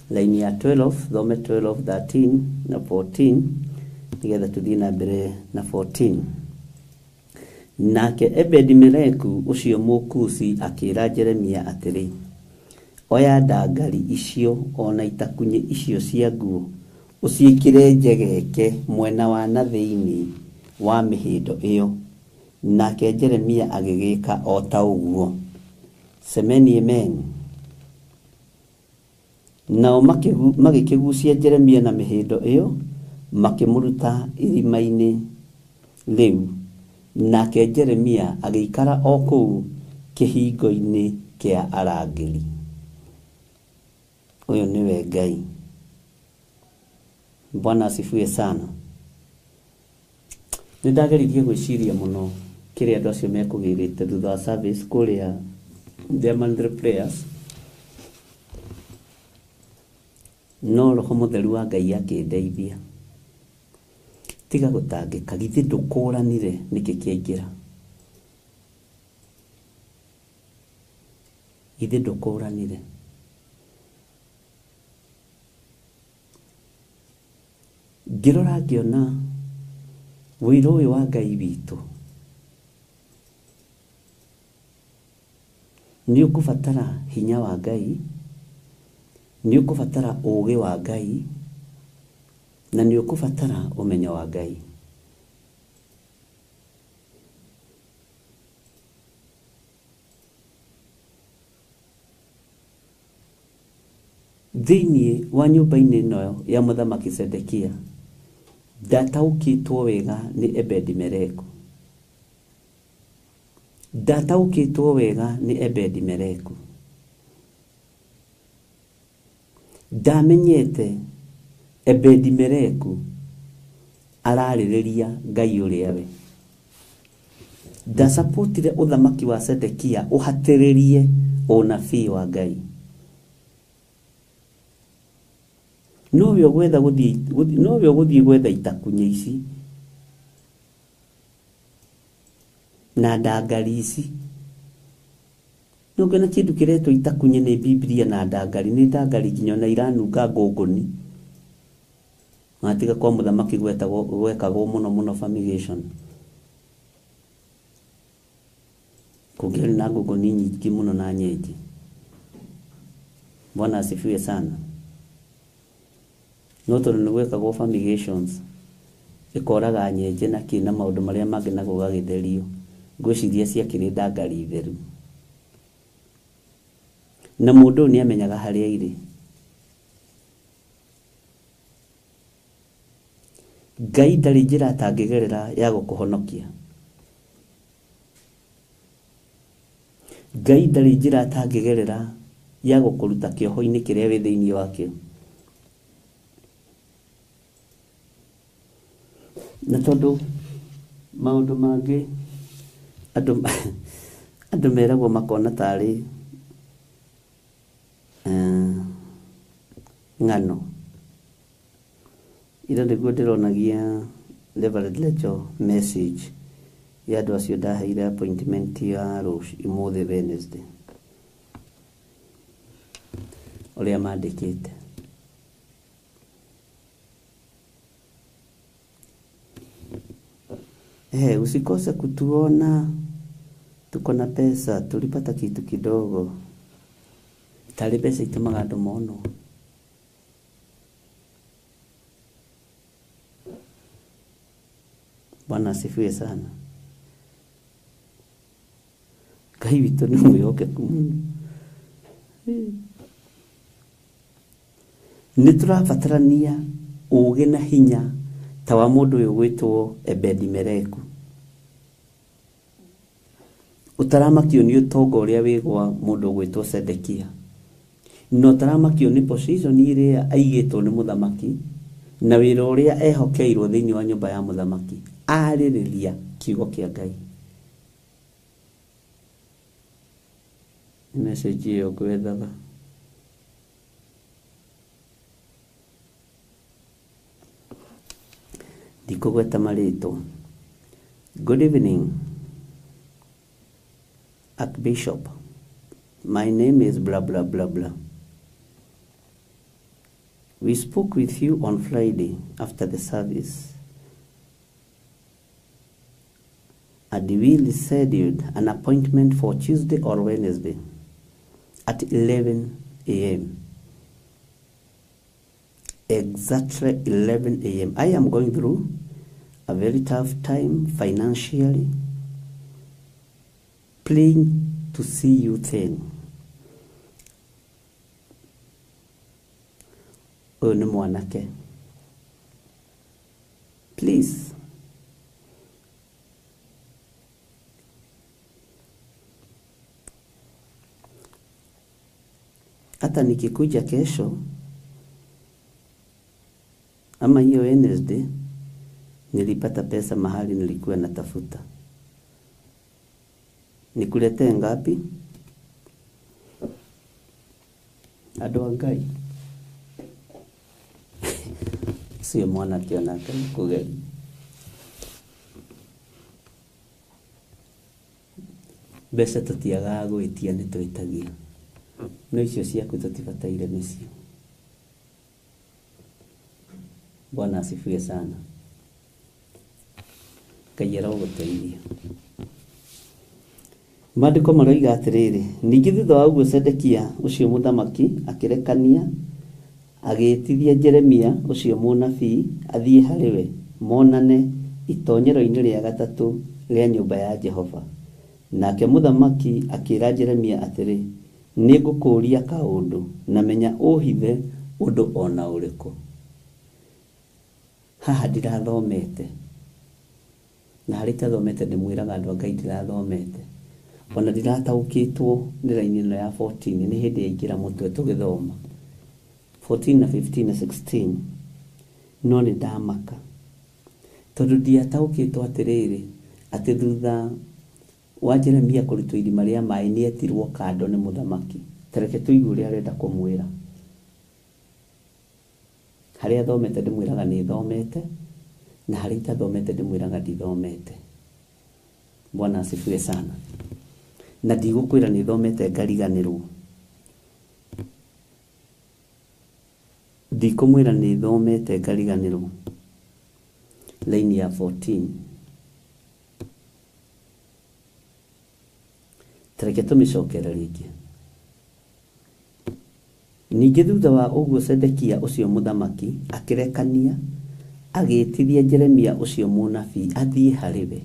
line ya 12, thome 12, 13 na 14, nigetha tuthiĩ na mbere na 14. Nake Ebedi-Meleku ũcio Mũkusi akĩra Jeremia atĩrĩ, oya ndangari icio ona itakunye icio cia nguo ũciĩkĩre njegeke mwena wa na thĩinĩ wa mĩhĩndo ĩyo. Nake Jeremia agĩgĩka o ta ũguo. Semeni amen. Nao magĩkĩgucia Jeremia na mĩhĩndo ĩyo, makĩmũruta irima-inĩ rĩu. Nake Jeremia agĩikara o kũu kĩhingo-inĩ kĩa arangĩri. Ũyũ nĩwe Ngai. Bwana asifiwe sana. Nĩndageririe gwĩciria mũno kĩrĩa andũ acio mekũgĩrĩte thutha wa service kũrĩa Diamond Prayers. No Roho Mũtheru wa Ngai akĩndeithia. Tiga gũtangĩka, githĩ ndũkũranire nĩkĩ kĩaingĩra? Githĩ ndũkũranire? Ngĩrora ngĩona wĩra ũyũ wa Ngai witũ nĩ ũkũbatara hinya wa Ngai, nĩ ũkũbatara ũũgĩ wa Ngai na nĩ ũkũbatara ũmenyo wa Ngai. Thĩinĩ wa nyũmba-inĩ ĩno ya Mũthamaki Sedekia ndataũkĩtwo wega nĩ Ebedi-Meleku. Ndataũkĩtwo wega nĩ Ebedi-Meleku. Ndamenyete Ebedi-Meleku ararĩrĩria Ngai ũrĩa we. Ndasapotire ũthamaki wa Sedekia ũhatĩrĩrie ũnabii wa Ngai. Nowe ũgũthiĩ gwetha itakunya ici na ndangari ici. Nũngĩona kĩndũ kĩretwo itakunye nĩ Biblia na ndangari, nĩ ndangari nginya na iranunga ngũngũni. Matiga kwa mũthamaki gwekagwo mũno fumigation. Kũngĩarĩ na ngũngũni nyingĩ mũno na nyenje. Bwana asifiwe sana. No tondũ nĩ gwekagwo fumigations, ĩkoraga nyenje na kĩna maũndũ marĩa mangĩ na gũgagĩtherio. Ngwĩciria ciakĩrĩ ndangari theru. Na mũndũ nĩ amenyaga harĩa irĩ. Ngai ndarĩ njĩra atangĩgerera ya gũkũhonokia. Ngai ndarĩ njĩra atangĩgerera ya gũkũruta kĩoho-inĩ kĩrĩa wĩ thĩinĩ wakĩo. Na tondũ maũndũ mangĩ andũ meragwo makona tarĩ ng'ano. Ira nĩguo ndĩronagia Reverend Lecho message ya andũ acio ndaheire appointment ya ũmũthĩ Wednesday. Ũrĩa mandĩkĩte. Usikose kutuona tuko na pesa, tulipata kitu kidogo. Tali pesa itumaga andũ mono. Bwana asifiwe sana. Ngai witũ nĩ mwĩhokeku mũno. Nĩ tũrabatarania ũũgĩ na hinya ta wa mũndũ ũyũ gwĩtwo Ebedi-Meleku. Ũtaramakio nĩ ũtonga ũrĩa wĩgwa mũndũ gwĩtwo Sedekia. No ũtaramakio nĩ position ĩrĩa aigĩtwo nĩ mũthamaki na wĩra ũrĩa ehokeirwo thĩinĩ wa nyũmba ya mũthamaki. Arĩrĩria kiugo kĩa Ngai. Message ĩyo ngwethaga. Ndikũgweta marĩtwa. Good evening, Archbishop. My name is blah blah blah blah. We spoke with you on Friday after the service. And we scheduled an appointment for Tuesday or Wednesday at 11 a.m. Exactly 11 a.m. I am going through a very tough time financially. Praying to see you then. Ũyũ nĩ mwanake. Please. Hata nikikuja kesho ama hiyo Wednesday nilipata pesa mahali nilikuwa natafuta. Nikuletee ngapi? Andũ a Ngai. Sio mwana kionaka kugeli. Mbeca tũtiagaga gwĩtia nĩ twĩtagia. No icio ciaku tũtibataire nĩcio. Bwana asifiwe sana. Ngai arogũteithia. Maandĩko maroiga atĩrĩrĩ, ningĩ thutha wa ũguo Sedekia ũcio mũthamaki akĩrekania agĩtithia Jeremia ũcio mũnabii athiĩ harĩ we monane itonyero-inĩ rĩa gatatũ rĩa nyũmba ya Jehova. Nake mũthamaki akĩra Jeremia atĩrĩ, nĩ ngũkũũria kaũndũ na menya ũhithe ũndũ ona ũrĩkũ. Haha ndirathomete, na harĩ itathomete ndĩmwĩraga andũ a Ngai ndirathomete, ona ndirataũkĩtwo nĩ raini ĩno ya 14 nĩ hĩndĩ yaingĩra mũtwe tũgĩthoma 14 na 15 na 16, no nĩ ndamaka tondũ ndiataũkĩtwo atĩrĩrĩ atĩ thutha wa Jeremia kũrutwo irima rĩa maĩ nĩ etirwo kando nĩ mũthamaki. Tareke tũigue ũrĩa arenda kũmwĩra. Harĩa thomete ndĩmwĩraga nĩ thomete, na harĩa itathomete ndĩmwĩraga ndithomete. Bwana asifiwe sana. Na ndigũkwĩra nĩ thomete ngariganĩrwo. Ndikũmwĩra nĩ thomete ngariganĩrwo. Laini ya 14. Tareke tũmĩcokera rĩngĩ. Ningĩ thutha wa ũguo Sedekia ũcio mũthamaki akĩrekania agĩtithia Jeremia ũcio mũnabii athiĩ harĩ we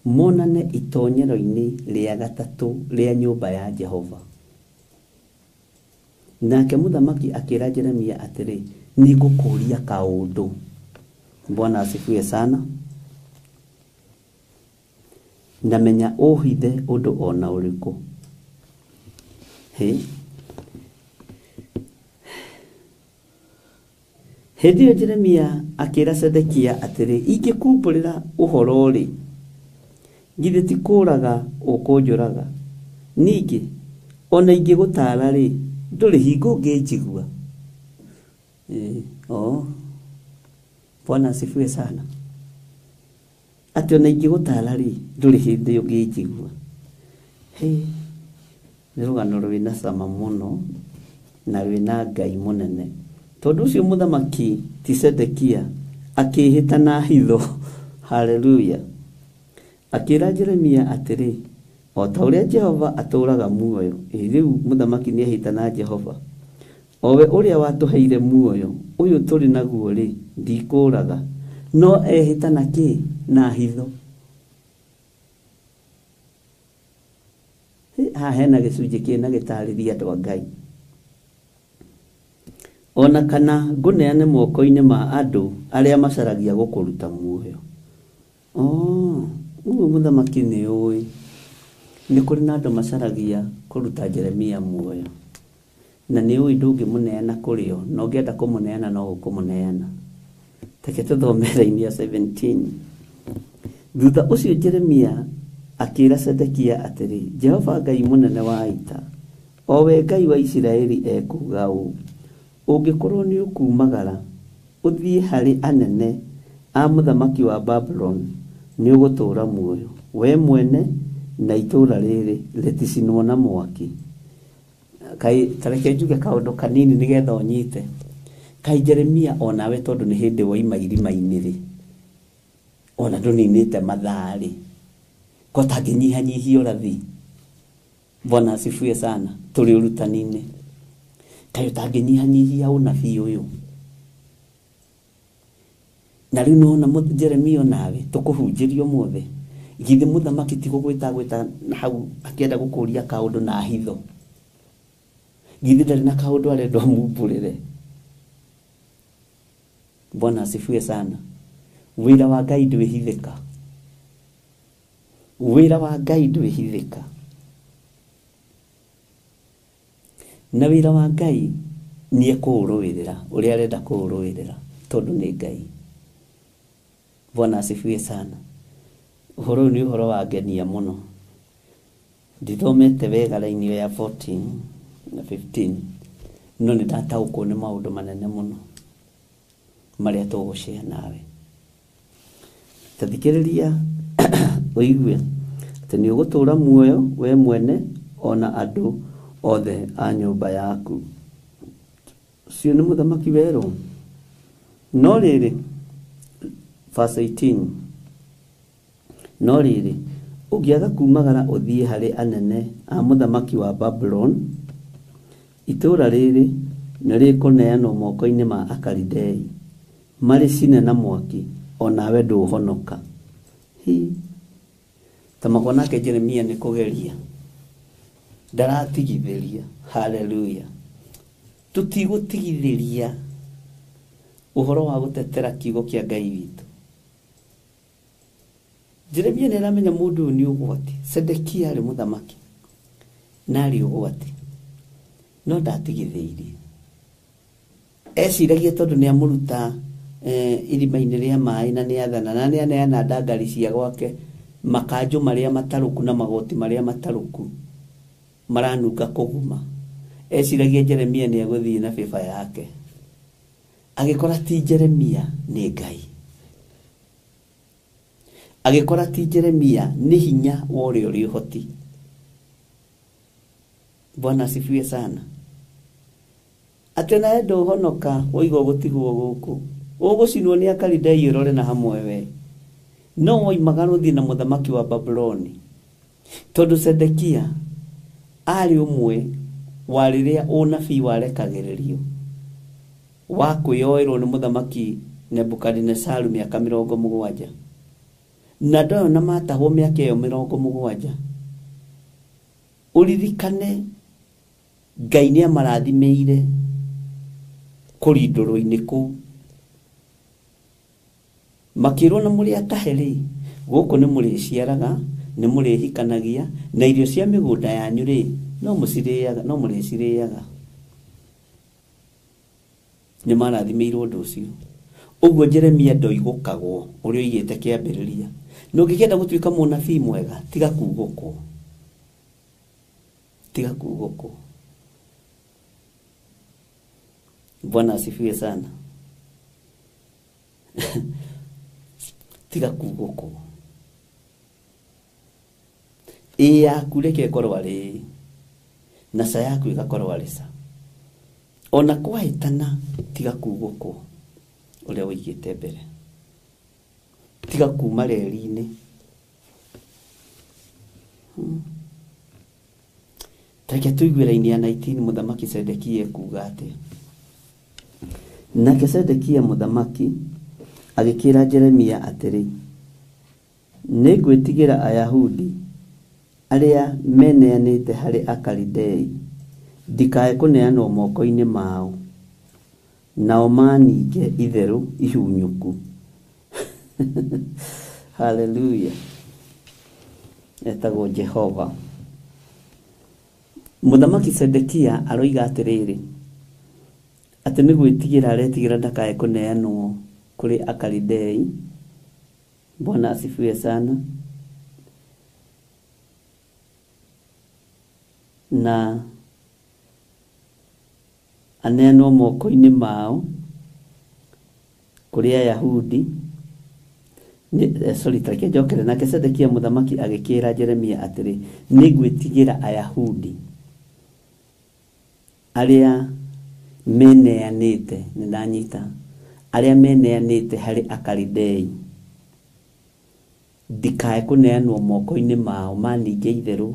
monane itonyero-inĩ rĩa gatatũ rĩa nyũmba ya Jehova. Nake mũthamaki akĩra Jeremia atĩrĩ, nĩ ngũkũũria kaũndũ. Bwana asifiwe sana. Na menya ũhithe ũndũ ona ũrĩkũ. Hĩndĩ ĩyo Jeremia akĩra Sedekia atĩrĩ, ingĩkumbũrĩra ũhoro rĩ, githĩ ti kũũraga ũkũnjũraga? Ningĩ ona ingĩgũtaara rĩ, ndũrĩ hingo ũngĩnjigua. Bwana asifiwe sana. Atĩ ona ingĩgũtaara rĩ, ndũrĩ hĩndĩ ũngĩnjigua. Nĩ rũgano rwĩna cama mũno na rwĩna Ngai mũnene. Tondũ ũcio mũthamaki ti Sedekia akĩhĩta na hitho. Haleluya. Akĩra Jeremia atĩrĩ, o ta ũrĩa Jehova atũũraga muoyo. Rĩu mũthamaki nĩ ahĩta na Jehova, o we ũrĩa watũheire muoyo ũyũ tũrĩ naguo rĩ, ndikũũraga. No ehĩta na kĩ? Na hitho. Haha hena gĩcunjĩ kĩna gĩtarĩria andũ a Ngai. Ona kana ngũneane moko-inĩ ma andũ arĩa macaragia gũkũruta muoyo. Ũguo mũthamaki nĩ ũĩ nĩ kũrĩ na andũ macaragia kũruta Jeremia muoyo, na nĩ ũĩ ndũngĩmũneana kũrĩ o, na ũngĩenda kũmũneana no ũkũmũneana. Reke tũthome raini ya 17. Thutha ũcio Jeremia akĩra Sedekia atĩrĩ, Jehova Ngai mũnene wa ita, o we Ngai wa Isiraeli ekuuga ũũ, ũngĩkorwo nĩ ũkumagara ũthiĩ harĩ anene a mũthamaki wa Babylon, nĩ ũgũtũũra muoyo we mwene na itũũra rĩrĩ rĩticinwo na mwaki. Kai tareke njuge kaũndũ kanini nĩgetha ũnyite. Kai Jeremia onawe tondũ nĩ hĩndĩ waima irima-inĩ rĩ, ona ndũninĩte mathaa rĩ, ko tangĩnyihanyihia ũrathi. Bwana asifiwe sana. Tũrĩ ũrutani-inĩ, kai ũtangĩnyihanyihia ũnabii ũyũ. Na rĩu nona Jeremia nawe tũkũhunjĩrio muothe. Githĩ mũthamaki ti gũgwĩta hau akĩenda gũkũũria kaũndũ na hitho? Githĩ ndarĩ na kaũndũ arenda ũmumbũrĩre? Bwana asifiwe sana. Wĩra wa Ngai ndwĩhithĩka. Wĩra wa Ngai ndwĩhithĩka. Na wĩra wa Ngai nĩ ekũũrũĩrĩra ũrĩa arenda kũũrũĩrĩra tondũ nĩ Ngai. Bwana asifiwe sana. Ũhoro ũyũ nĩ ũhoro wa ngenia mũno. Ndithomete wega raini ya 14 na 15, no nĩ ndataũkwo nĩ maũndũ manene mũno marĩa tũgũshare nawe. Tathikĩrĩria ũigue atĩ nĩ ũgũtũũra muoyo we mwene ona andũ othe a nyũmba yaku. Ũcio nĩ mũthamaki werũ. No rĩrĩ, verse 18, no rĩrĩ ũngĩaga kumagara ũthiĩ harĩ anene a mũthamaki wa Babylon, itũũra rĩrĩ nĩ rĩkũneanwo moko-inĩ ma Akalidei marĩ cine na mwaki, onawe ndũhonoka. Tamako nake Jeremia nĩ kũgeria ndaratigithĩria. Haleluya. Tũtigũtigithĩria ũhoro wa gũtetera kiugo kĩa Ngai witũ. Jeremia nĩ aramenya mũndũ nĩ ũgwati. Sedekia arĩ mũthamaki na arĩ ũgwati, no ndatigithĩirie. Eciragia tondũ nĩ amũruta irima-inĩ rĩa maĩ na nĩ athana na nĩ aneana ndangari cia gwake, makanjũ marĩa matarũku na magoti marĩa matarũku maranunga kũguma. Eciragia Jeremia nĩ agũthiĩ na bĩba yake, agĩkora ti Jeremia nĩ Ngai. Agĩkora ti Jeremia nĩ hinya wa ũrĩa ũrĩ ũhoti. Bwana asifiwe sana. Atĩ nawe ndũhonoka woigwo gũtigwo gũkũ, ũgũcinwo nĩ Akalidei ũrore na hamwe we. No woimaga ũthiĩ na mũthamaki wa Babyloni, tondũ Sedekia arĩ ũmwe wa rĩrĩa ũnabii warekagĩrĩrio wa kwĩyoerwo nĩ mũthamaki Nebukadnezaru mĩaka 70, na ndoyo na matahwo mĩaka ĩyo 70. Ũririkane Ngai nĩ amarathimĩire kũrindũrwo-inĩ kũu, makĩrwo na mũrĩ atahe-rĩ, gũkũ nĩ mũrĩciaraga, nĩ mũrĩhikanagia, na irio cia mĩgũnda yanyu-rĩ no mũcirĩaga, no mũrĩcirĩaga. Nĩ marathimĩirwo ũndũ ũcio. Ũguo Jeremia ndoigũkagwo ũrĩa oigĩte kĩambĩrĩria. Na ũngĩkenda gũtuĩka mũnabii mwega, tiga kugũkwo. Tiga kugũkwo. Bwana asifiwe sana. Tiga kugũkwo. Yaku reke ĩkorwo arĩ, na ca yaku ĩgakorwo arĩ ca. Ona kwahĩtana tiga kugũkwo ũrĩa woigĩte mbere. Tiga kuma reri-inĩ. Tareke tũigue raini ya 19 mũthamaki Sedekia kuuga atĩa. Nake Sedekia mũthamaki agĩkĩra Jeremia atĩrĩ, nĩ ngwĩtigĩra Ayahudi arĩa meneanĩte harĩ Akalidei, ndikae kũneanwo moko-inĩ mao, nao maninge itherũ ihunyũku. Haleluya. Etagwo Jehova. Mũthamaki Sedekia aroiga atĩrĩrĩ, atĩ nĩ gwĩtigĩra aretigĩra ndakae kũneanwo kũrĩ Akalidei. Bwana asifiwe sana. Na aneanwo moko-inĩ mao kũrĩ Ayahudi. Tareke njokere. Nake Sedekia mũthamaki agĩkĩra Jeremia atĩrĩ, nĩ gwĩtigĩra Ayahudi arĩa meneanĩte, nĩ ndanyita, arĩa meneanĩte harĩ Akalidei, ndikae kũneanwo moko-inĩ mao, maninge itherũ,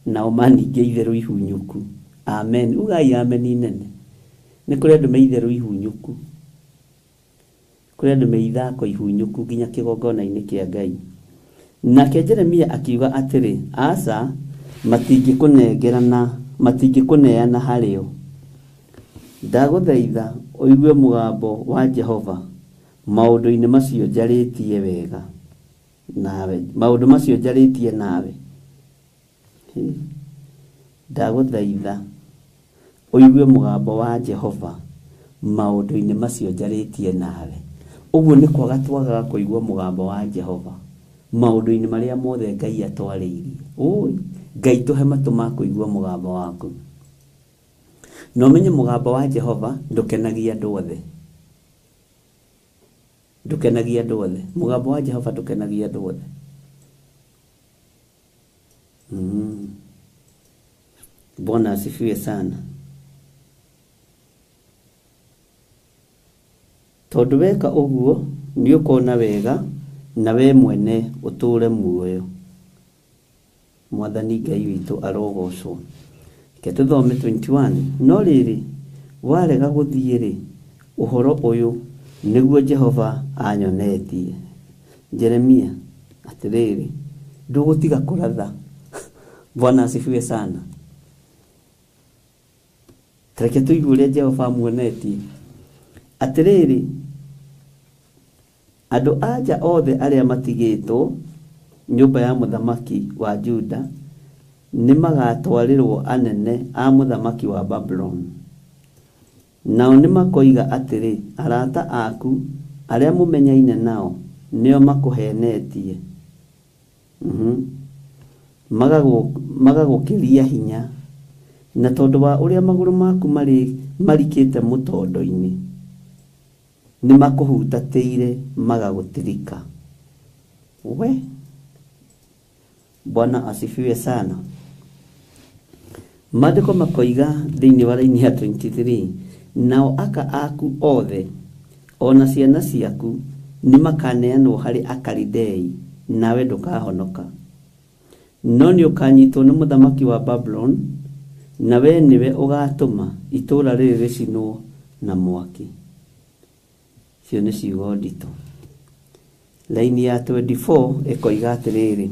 nao maninge itherũ ihunyũku. Amen. Ugai ameni nene. Nĩ kũrĩ andũ me itherũ ihunyũku, kũrĩ andũ me ithako ihunyũku nginya kĩgongona-inĩ kĩa Ngai. Nake Jeremia akiuga atĩrĩ, aca matingĩkũneana harĩo. Ndagũthaitha ũigue mũgambo wa Jehova maũndũ-inĩ macio njarĩtie wega nawe, maũndũ macio njarĩtie nawe. Ndagũthaitha ũigue mũgambo wa Jehova maũndũ-inĩ macio njarĩtie nawe. Ũguo nĩ kwaga twagaga kũigua mũgambo wa Jehova maũndũ-inĩ marĩa mothe Ngai atwarĩirie. Ngai tũhe matũ ma kũigua mũgambo waku. Na ũmenye mũgambo wa Jehova ndũkenagia andũ othe. Ndũkenagia andũ othe. Mũgambo wa Jehova ndũkenagia andũ othe. Bwana asifiwe sana. Tondũ weka ũguo nĩ ũkona wega na we mwene uture muoyo. Mwathani Ngai witũ arogocwo. Ke tuthome 21. No rĩrĩ warega gũthiĩ rĩ, ũhoro ũyũ nĩguo Jehova anyonetie. Jeremia atĩrĩrĩ, ndũgũtiga kũratha. Bwana asifiwe sana. Tareke tuigue ũrĩa Jehova amuonetie. Atĩrĩrĩ, andũ anja othe arĩa matigĩtwo nyũmba ya mũthamaki wa Juda nĩ magatwarĩrwo anene a mũthamaki wa Babylon. Nao nĩ makoiga atĩrĩ, arata aku arĩa mũmenyaine nao nĩo makũhenetie. Magagũkĩria hinya, na tondũ wa ũrĩa magũrũ maku marikĩte mũtondo-inĩ nĩ makũhutatĩire magagũtirika. We Bwana asifiwe sana. Maandĩko makoiga thĩinĩ wa raini ya 23, nao aka aku othe ona ciana ciaku nĩ makaneanwo harĩ Akalidei, nawe ndũkahonoka. No nĩ ũkanyitwo nĩ mũthamaki wa Babylon, na we nĩwe ũgatũma itũũra rĩrĩ rĩcinwo na mwaki. Cio nĩ ciugo nditũ. Raini ya 24 ĩkoiga atĩrĩrĩ,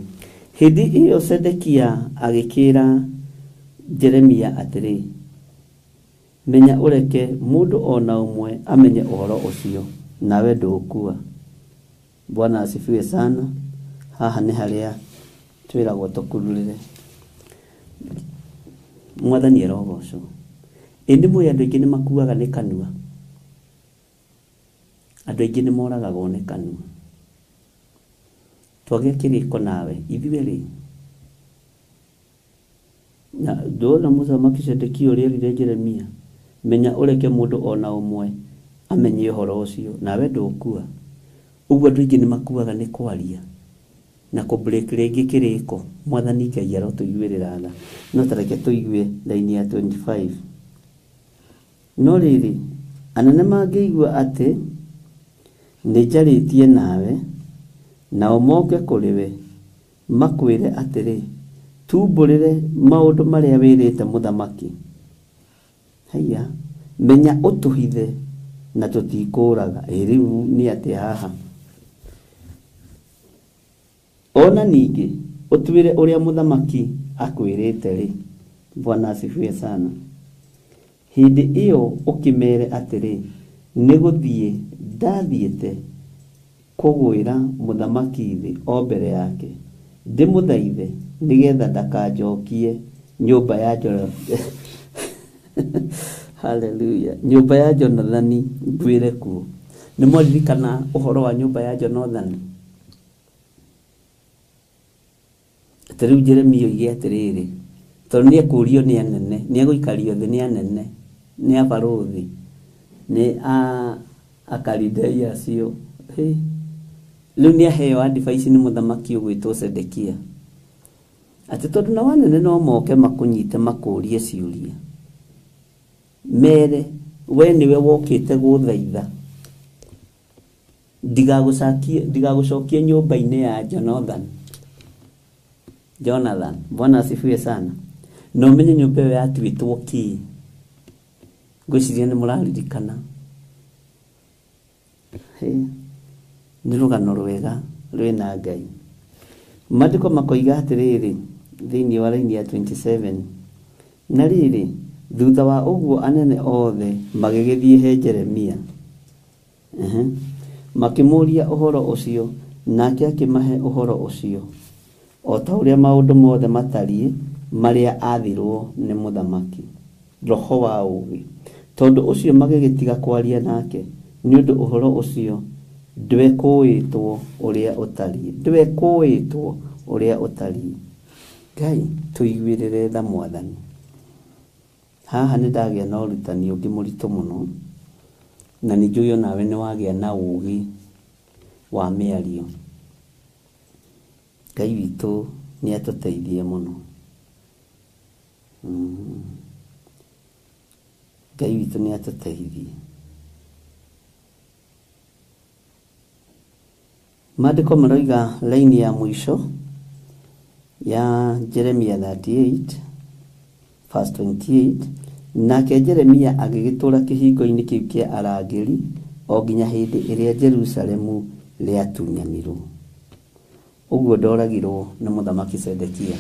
hĩndĩ ĩyo Sedekia agĩkĩra Jeremia atĩrĩ, menya ũreke mũndũ ona ũmwe amenye ũhoro ũcio, nawe ndũkua. Bwana asifiwe sana. Haha nĩ harĩa twĩragwo tũkururĩre. Mwathani arogocwo. Ĩndĩ mũĩ andũ aingĩ nĩ makuaga nĩ kanua. Andũ aingĩ nĩ moragagwo nĩ kanua. Twagĩa kĩrĩko nawe ithuĩ rĩ, na ndona mũthamaki Sedekia ũrĩa erire Jeremia, menya ũreke mũndũ ona ũmwe amenye ũhoro ũcio, nawe ndũkua. Ũguo andũ aingĩ nĩ makuaga nĩ kwaria na kũbreak rĩngĩ kĩrĩko. Mwathani Ngai arotũiguĩrĩra tha. No tareke tũigue raini ya 25. No rĩrĩ anene mangĩigua atĩ nĩ njarĩtie nawe, nao moke kũrĩ we makwĩre atĩrĩ, tumbũrĩre maũndũ marĩa wĩrĩte mũthamaki. Haiya, menya ũtũhithe na tũtikũraga. Rĩu nĩ atĩ haha, ona ningĩ ũtuĩre ũrĩa mũthamaki akwĩrĩte rĩ. Bwana asifiwe sana. Hĩndĩ ĩyo ũkĩmere atĩrĩ, nĩ gũthiĩ ndathiĩte kũgwĩra mũthamaki thĩ o mbere yake, ndĩmũthaithe nĩgetha ndakanjokie nyũmba ya haleluya, nyũmba ya Jonathani ngwĩre kuo. Nĩ mwaririkana ũhoro wa nyũmba ya Jonathani? Rĩu Jeremia oige atĩrĩrĩ, tondũ nĩ ekũrio nĩ anene, nĩ egũikario thĩ nĩ anene, nĩ abarũthi, nĩ Akalidei acio. Rĩu nĩ aheo advice nĩ mũthamaki ũgwĩtwo Sedekia atĩ tondũ na wanene no moke makũnyite makũrie ciũria, mere we nĩwe wokĩte gũthaitha, ndigagũcokie nyũmba-inĩ ya Jonathan. Bwana asifiwe sana. No menye nyũmba ĩyo yatuĩtwo kĩ? Ngwĩciria nĩ mũraririkana. Nĩ rũgano rwega rwĩna Ngai. Maandĩko makoiga atĩrĩrĩ thĩinĩ wa raini ya 27, na rĩrĩ thutha wa ũguo anene othe magĩgĩthiĩ he Jeremia, makĩmũria ũhoro ũcio, nake akĩmahe ũhoro ũcio o ta ũrĩa maũndũ mothe matariĩ marĩa athirwo nĩ mũthamaki. Roho wa ũũgĩ. Tondũ ũcio magĩgĩtiga kwaria nake, nĩ ũndũ ũhoro ũcio ndwekũĩtwo ũrĩa ũtariĩ. Ngai tũiguĩrĩre tha Mwathani. Haha nĩ ndagĩa na ũrutani ũngĩ mũritũ mũno, na nĩ njũĩ onawe nĩ wagĩa na ũũgĩ wa mĩario. Ngai witũ nĩ atũteithie mũno. Ngai witũ nĩ atũteithie. Maandĩko maroiga laini ya mũico ya Jeremia 38 verse 28, nake Jeremia agĩgĩtũũra kĩhingo-inĩ kĩu kĩa arangĩri o nginya hĩndĩ ĩrĩa Jerusalemu rĩatunyanirwo. Ũguo ndoragirwo nĩ mũthamaki Sedekia.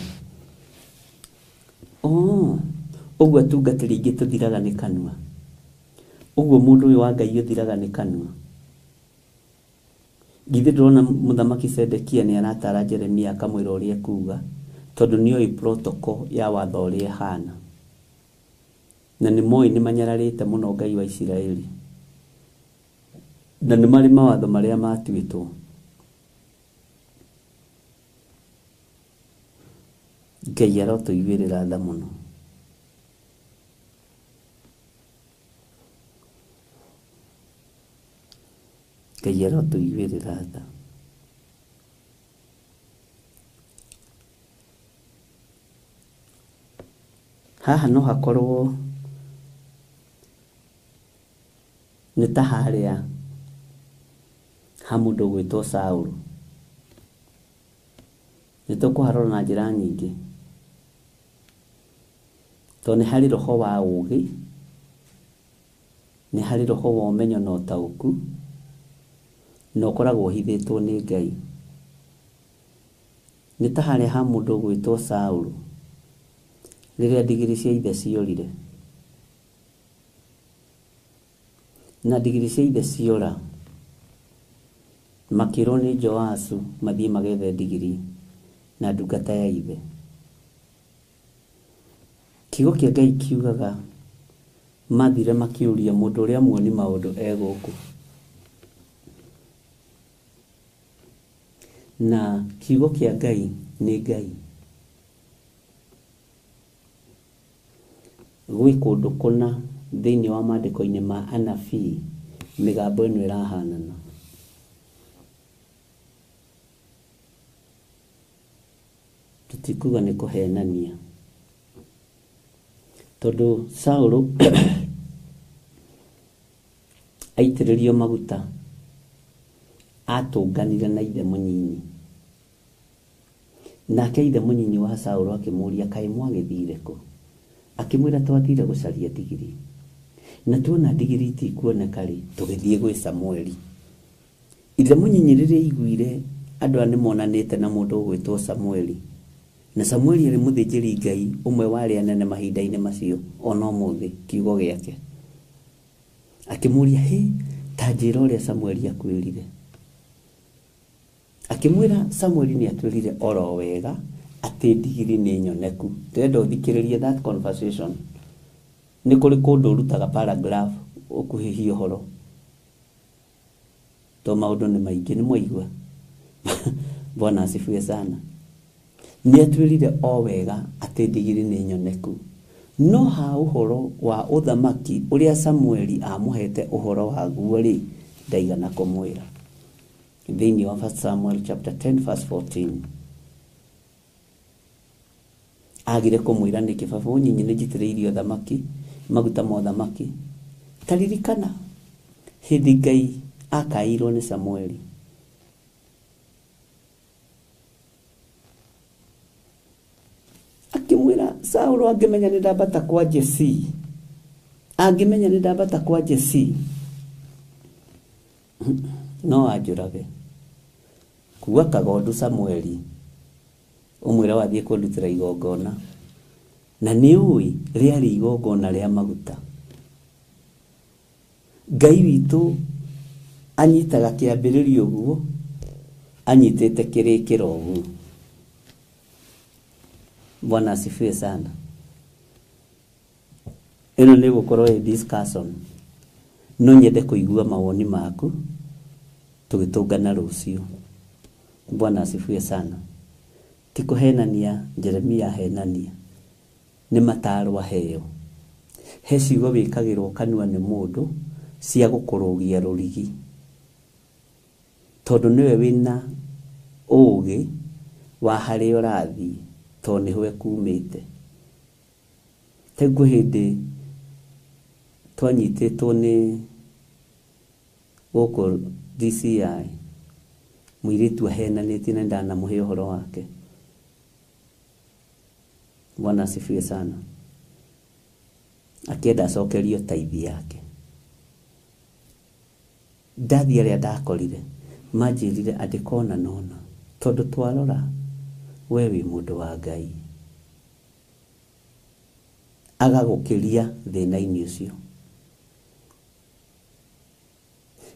Ũguo atungatĩri aingĩ tũthiraga nĩ kanua. Ũguo mũndũ ũyũ wa Ngai ũthiraga nĩ kanua. Githĩ ndĩrona mũthamaki Sedekia nĩ aratara Jeremia akamwĩra ũrĩa kuuga, tondũ nĩoĩ protocol ya watho ũrĩa ĩhana. Na nĩ moĩ nĩ manyararĩte mũno Ngai wa Isiraeli. Na nĩ marĩ mawatho marĩa matuĩtwo. Ngai arotũiguĩrĩra tha mũno. Ngai arotũiguĩrĩra tha. Haha no hakorwo nĩ ta harĩa ha mũndũ ũgwĩtwo Saũlũ. Nĩ tũkũharora na njĩra nyingĩ. Tondũ nĩ harĩ roho wa ũũgĩ, nĩ harĩ roho wa ũmenyo na ũtaũku, na ũkoragwo ũhithĩtwo nĩ Ngai. Nĩ ta harĩa ha mũndũ ũgwĩtwo Saũlũ rĩrĩa ndigiri cia ithe ciorire. Na ndigiri cia ithe ciora, makĩrwo nĩ Joasu mathiĩ magethe ndigiri na ndungata ya ithe. Kiugo kĩa Ngai kiugaga mathire makĩũria mũndũ ũrĩa muoni maũndũ gũkũ. Na kiugo kĩa Ngai nĩ Ngai. Gwĩ kũndũ kũna thĩinĩ wa maandĩko-inĩ ma anabii mĩgambo ĩno ĩrahanana. Tũtikuga nĩ kũhenania. Tondũ Saũlũ aitĩrĩrio maguta atũnganire na ithe mũnyinyi. Nake ithe mũnyinyi wa Saũlũ akĩmũria kaĩ mwagĩthire kũ? Akĩmwĩra twathire gũcaria ndigiri. Na tuona ndigiri itikuoneka rĩ, tũgĩthiĩ gwĩ Samueli. Ithe mũnyinyi rĩrĩa aiguire andũ aya nĩmonanĩte na mũndũ ũgwĩtwo Samueli. Na Samueli arĩ mũthĩnjĩri Ngai ũmwe wa arĩa anene mahinda-inĩ macio ona ũmũthĩ kiugo gĩake. Akĩmũria ta njĩra ũrĩa Samueli akwĩrire. Akĩmwĩra Samueli nĩ atwĩrire oro wega atĩ ndigiri nĩ nyoneku. Ndĩrenda ũthikĩrĩrie that conversation. Nĩ kũrĩ kũndũ ũrutaga paragraph ũkũhĩhia ũhoro. To maũndũ nĩ maingĩ, nĩ mwaigua. Bwana asifiwe sana. Nĩ atwĩrire o wega atĩ ndigiri nĩ nyoneku. No ha ũhoro wa ũthamaki ũrĩa Samueli amũhete ũhoro waguo rĩ, ndaigana kũmwĩra. Thĩinĩ wa 1 Samuel chapter 10 verse 14. Agire kũmwĩra nĩ kĩbaba mũnyinyi nĩ njitĩrĩirio thamaki, maguta ma ũthamaki. Taririkana hĩndĩ Ngai akairwo nĩ Samueli. Akĩmwĩra Saũlũ angĩmenya nĩ ndambata kwa Jesse. Angĩmenya nĩ ndambata kwa Jesse. No anjũrage. Kuua kagondu Samueli. Ũmwĩra wathiĩ kũndutĩra igongona. Na nĩ ũĩ rĩarĩ igongona rĩa maguta. Ngai witũ anyitaga kĩambĩrĩrio ũguo, anyitĩte kĩrĩkĩro ũguo. Bwana asifiwe sana. Ĩno nĩ gũkorwo ĩ discussion. No nyende kũigua mawoni maku tũgĩtũngana rũciũ. Bwana asifiwe sana. Ti kũhenania, Jeremia henania. Nĩ matarwo aheo. He ciugo wĩkagĩrwo kanua nĩ mũndũ cia gũkũrũgia rũrigi. Tondũ nĩwe wĩna ũũgĩ wa harĩa ũrathiĩ, tondũ nĩho ekumĩte. Teguo hĩndĩ twanyitĩtwo nĩ gũkũ DCI, Mwiritu ahenanĩtie na ndanamũhe ũhoro wake. Bwana asifiwe sana. Akĩenda acokerio tithe yake. Ndathi arĩa ndakorire manjĩrire atĩ kona nona tondũ twarora we wĩ mũndũ wa Ngai agagũkĩria thĩna-inĩ ũcio.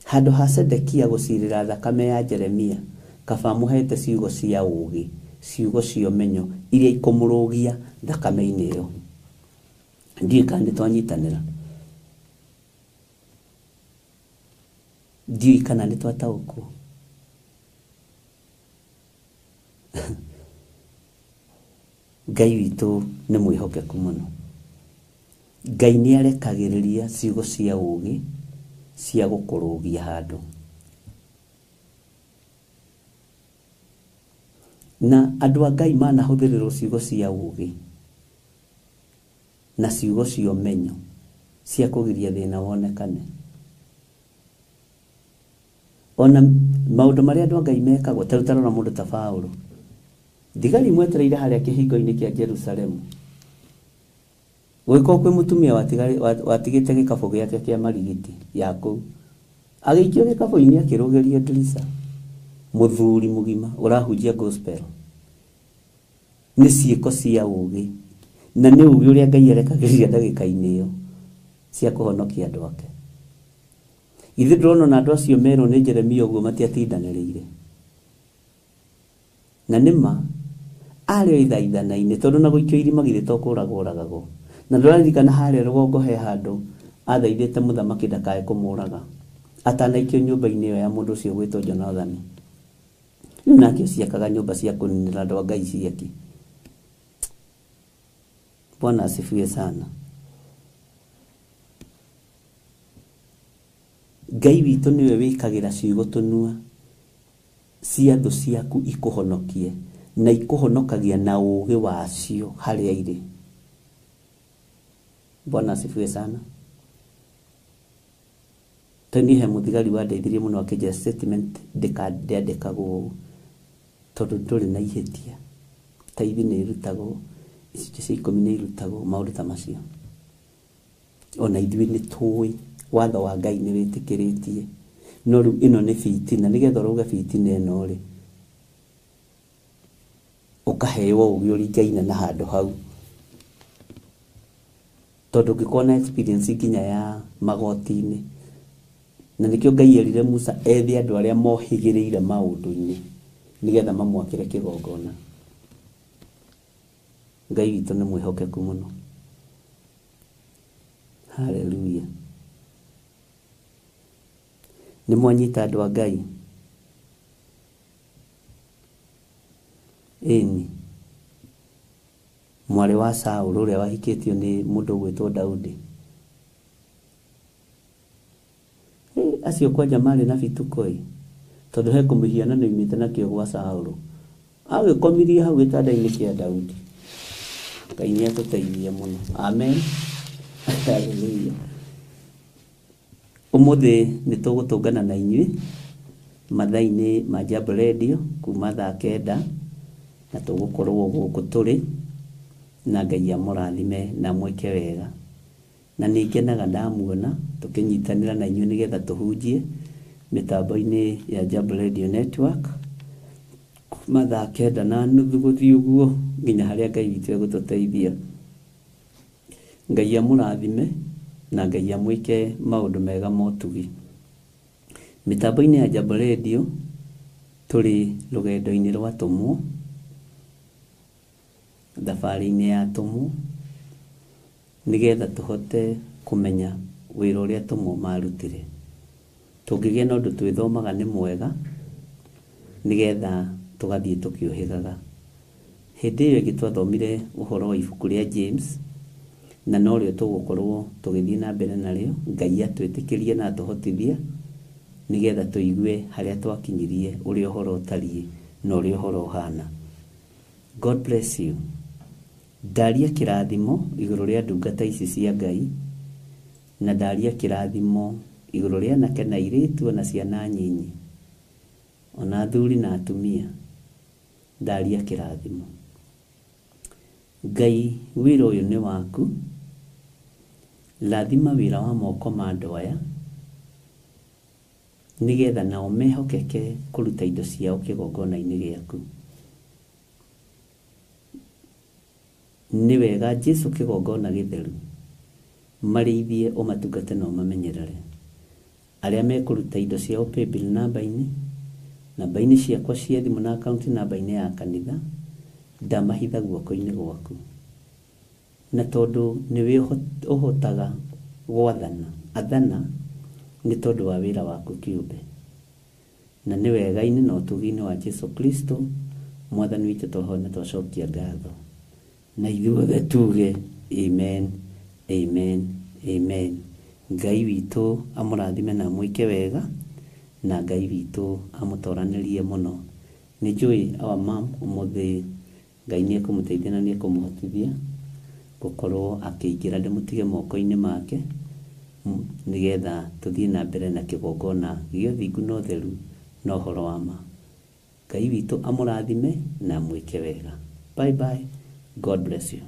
Handũ ha Sedekia gũcirĩra thakame ya Jeremia, kaba mũhete ciugo cia ũũgĩ, ciugo cia ũmenyo iria ikũmũrũgia thakame-inĩ ĩyo. Ndiũĩ kana nĩtwanyitanĩra. Ndiũĩ kana nĩtwataũkwo. Ngai witũ nĩ mwĩhokeku mũno. Ngai nĩarekagĩrĩria ciugo cia ũũgĩ cia gũkũrũgia handũ. Na andũ a Ngai manahũthĩrĩrwo ciugo cia ũũgĩ na ciugo cia ũmenyo cia kũgiria thĩna wonekane. Ona maũndũ marĩa andũ a Ngai mekagwo, ta rĩu tarora mũndũ ta Paulo. Thigari mwetereire harĩa kĩhingo-inĩ kĩa Jerusalemu. Gwĩko kwĩ mũtumia watigĩte gĩkabũ gĩake kĩa marigiti ya kũu. Agĩikio gĩkabũ-inĩ akĩrũgĩrio ndirica. Mũthuri mũgima ũrahunjia gospel. Nĩ ciĩko cia ũũgĩ. Na nĩ ũũgĩ ũrĩa Ngai erekagĩria ndagĩka-inĩ ĩyo cia kũhonokia andũ ake. Ithe ndĩrona na andũ acio merwo nĩ Jeremia ũguo matiatindanĩrĩire. Na nĩma arĩ o ithaithana-inĩ tondũ na gũikio irima githĩ to kũragwo oragagwo. Na ndũraririkana harĩa rũgongo he handũ athaithĩte mũthamaki ndakae kũmũraga atanaikio nyũmba-inĩ ĩyo ya mũndũ ũcio gwĩtwo Jonathani. Nake ciakaga nyũmba cia kũninĩra andũ a Ngai ciake. Bwana asifiwe sana. Ngai witũ nĩwe wĩkagĩra ciugo tũnua cia thũ ciaku ikũhonokie na ikũhonokagia na ũũgĩ wacio harĩa irĩ. Bwana asifiwe sana. Tani he mũthigari wandeithirie mũno akĩnjĩra statement ndĩkandĩkagwo tondũ ndũrĩ na ihĩtia. Tithe nĩ ĩrutagwo, icunjĩ cia 10 nĩ irutagwo, maũndũ ta macio. Ona ithuĩ nĩ tũĩ watho wa Ngai nĩ wĩtĩkĩrĩtie. No rĩu ĩno nĩ fitina, nĩgetha ũrauga fitina ĩno rĩ, ũkaheo ũũgĩ ũringaine na handũ hau. Tondũ ũngĩkorwo na experience nginya ya magoti-inĩ. Na nĩkĩo Ngai erire Musa ethe andũ arĩa mohĩgĩrĩire maũndũ-inĩ nĩgetha mamwakĩre kĩgongona. Ngai witũ nĩ mwĩhokeku mũno. Hallelujah. Nĩ mwanyita andũ a Ngai. Ĩni. Mwarĩ wa Saũlũ ũrĩa wahikĩtio nĩ mũndũ gwĩtwo Daudi. Acio kwanja marĩ na bituko tondũ he kũmĩhiana nĩ imĩte nakĩo gwa Saũlũ. Agĩkomirie hau gĩtanda-inĩ kĩa Daudi. Ngai nĩ atũteithie mũno. Amen. Hallelujah. Ũmũthĩ nĩ tũgũtũngana na inyuĩ mathaa-inĩ ma Jambo Radio kuma thaa 9 na tũgũkorwo gũkũ tũrĩ na Ngai amũrathime na mwĩke wega. Na nĩngenaga ndamuona tũkĩnyitanĩra na inyuĩ nĩgetha tũhunjie mĩtambo-inĩ ya Jambo Radio Network kuma thaa 9:30 gũthiĩ ũguo nginya harĩa Ngai witũ egũtũteithia. Ngai amũrathime na Ngai amwĩke maũndũ mega motugi. Mĩtambo-inĩ ya Jambo Radio tũrĩ rũgendo-inĩ rwa tũmwo, thabarĩ-inĩ ya tũmwo, nĩgetha tũhote kũmenya wĩra ũrĩa tũmwo marutire. Tũngĩgĩa na ũndũ twĩthomaga nĩ mwega nĩgetha tũgathiĩ tũkĩũhĩgaga. Hĩndĩ ĩyo ĩngĩ twathomire ũhoro wa ibuku rĩa James na no rĩo tũgũkorwo tũgĩthiĩ na mbere narĩo. Ngai atwĩtĩkĩrie na atũhotithie nĩgetha tũigue harĩa twakinyirie ũrĩa ũhoro ũtariĩ na ũrĩa ũhoro ũhana. God bless you. Ndaria kĩrathimo igũrũ rĩa ndungata ici cia Ngai na ndaria kĩrathimo igũrũ rĩa anake na airĩtu na ciana nyinyi. ona athuri na atumia ndaria kĩrathimo. Ngai wĩra ũyũ nĩ waku, rathima wĩra wa moko ma andũ aya nĩgetha nao mehokeke kũruta indo ciao kĩgongona-inĩ gĩaku. Nĩ wega Jesu kĩgongona gĩtheru marĩithie ũmatungate na ũmamenyerere. Arĩa mekũruta indo ciao paybill namba-inĩ ciakwa cia thimũ na akaunti namba-inĩ ya kanitha ndamahitha guoko-inĩ gwaku. Na tondũ nĩwe ũhotaga athana nĩ tondũ wa wĩra waku kĩũmbe. Na nĩ wega-inĩ na ũtugi-inĩ wa Jesu Kristo mwathani witũ twahoya na twacokia ngatho. Na ithuothe tuge amen, amen, amen. Ngai witũ amũrathime na amwĩke wega, na Ngai witũ amũtoranĩrie mũno. Nĩ njũĩ our mom ũmũthĩ Ngai nĩ ekũmũteithia na nĩ ekũmũhotithia gũkorwo akĩingĩra ndĩmũtige moko-inĩ make nĩgetha tũthiĩ na mbere na kĩgongona gĩa ũthingu na ũtheru na ũhoro wa ma. Ngai witũ amũrathime na amwĩke wega. Bye bye. God bless you.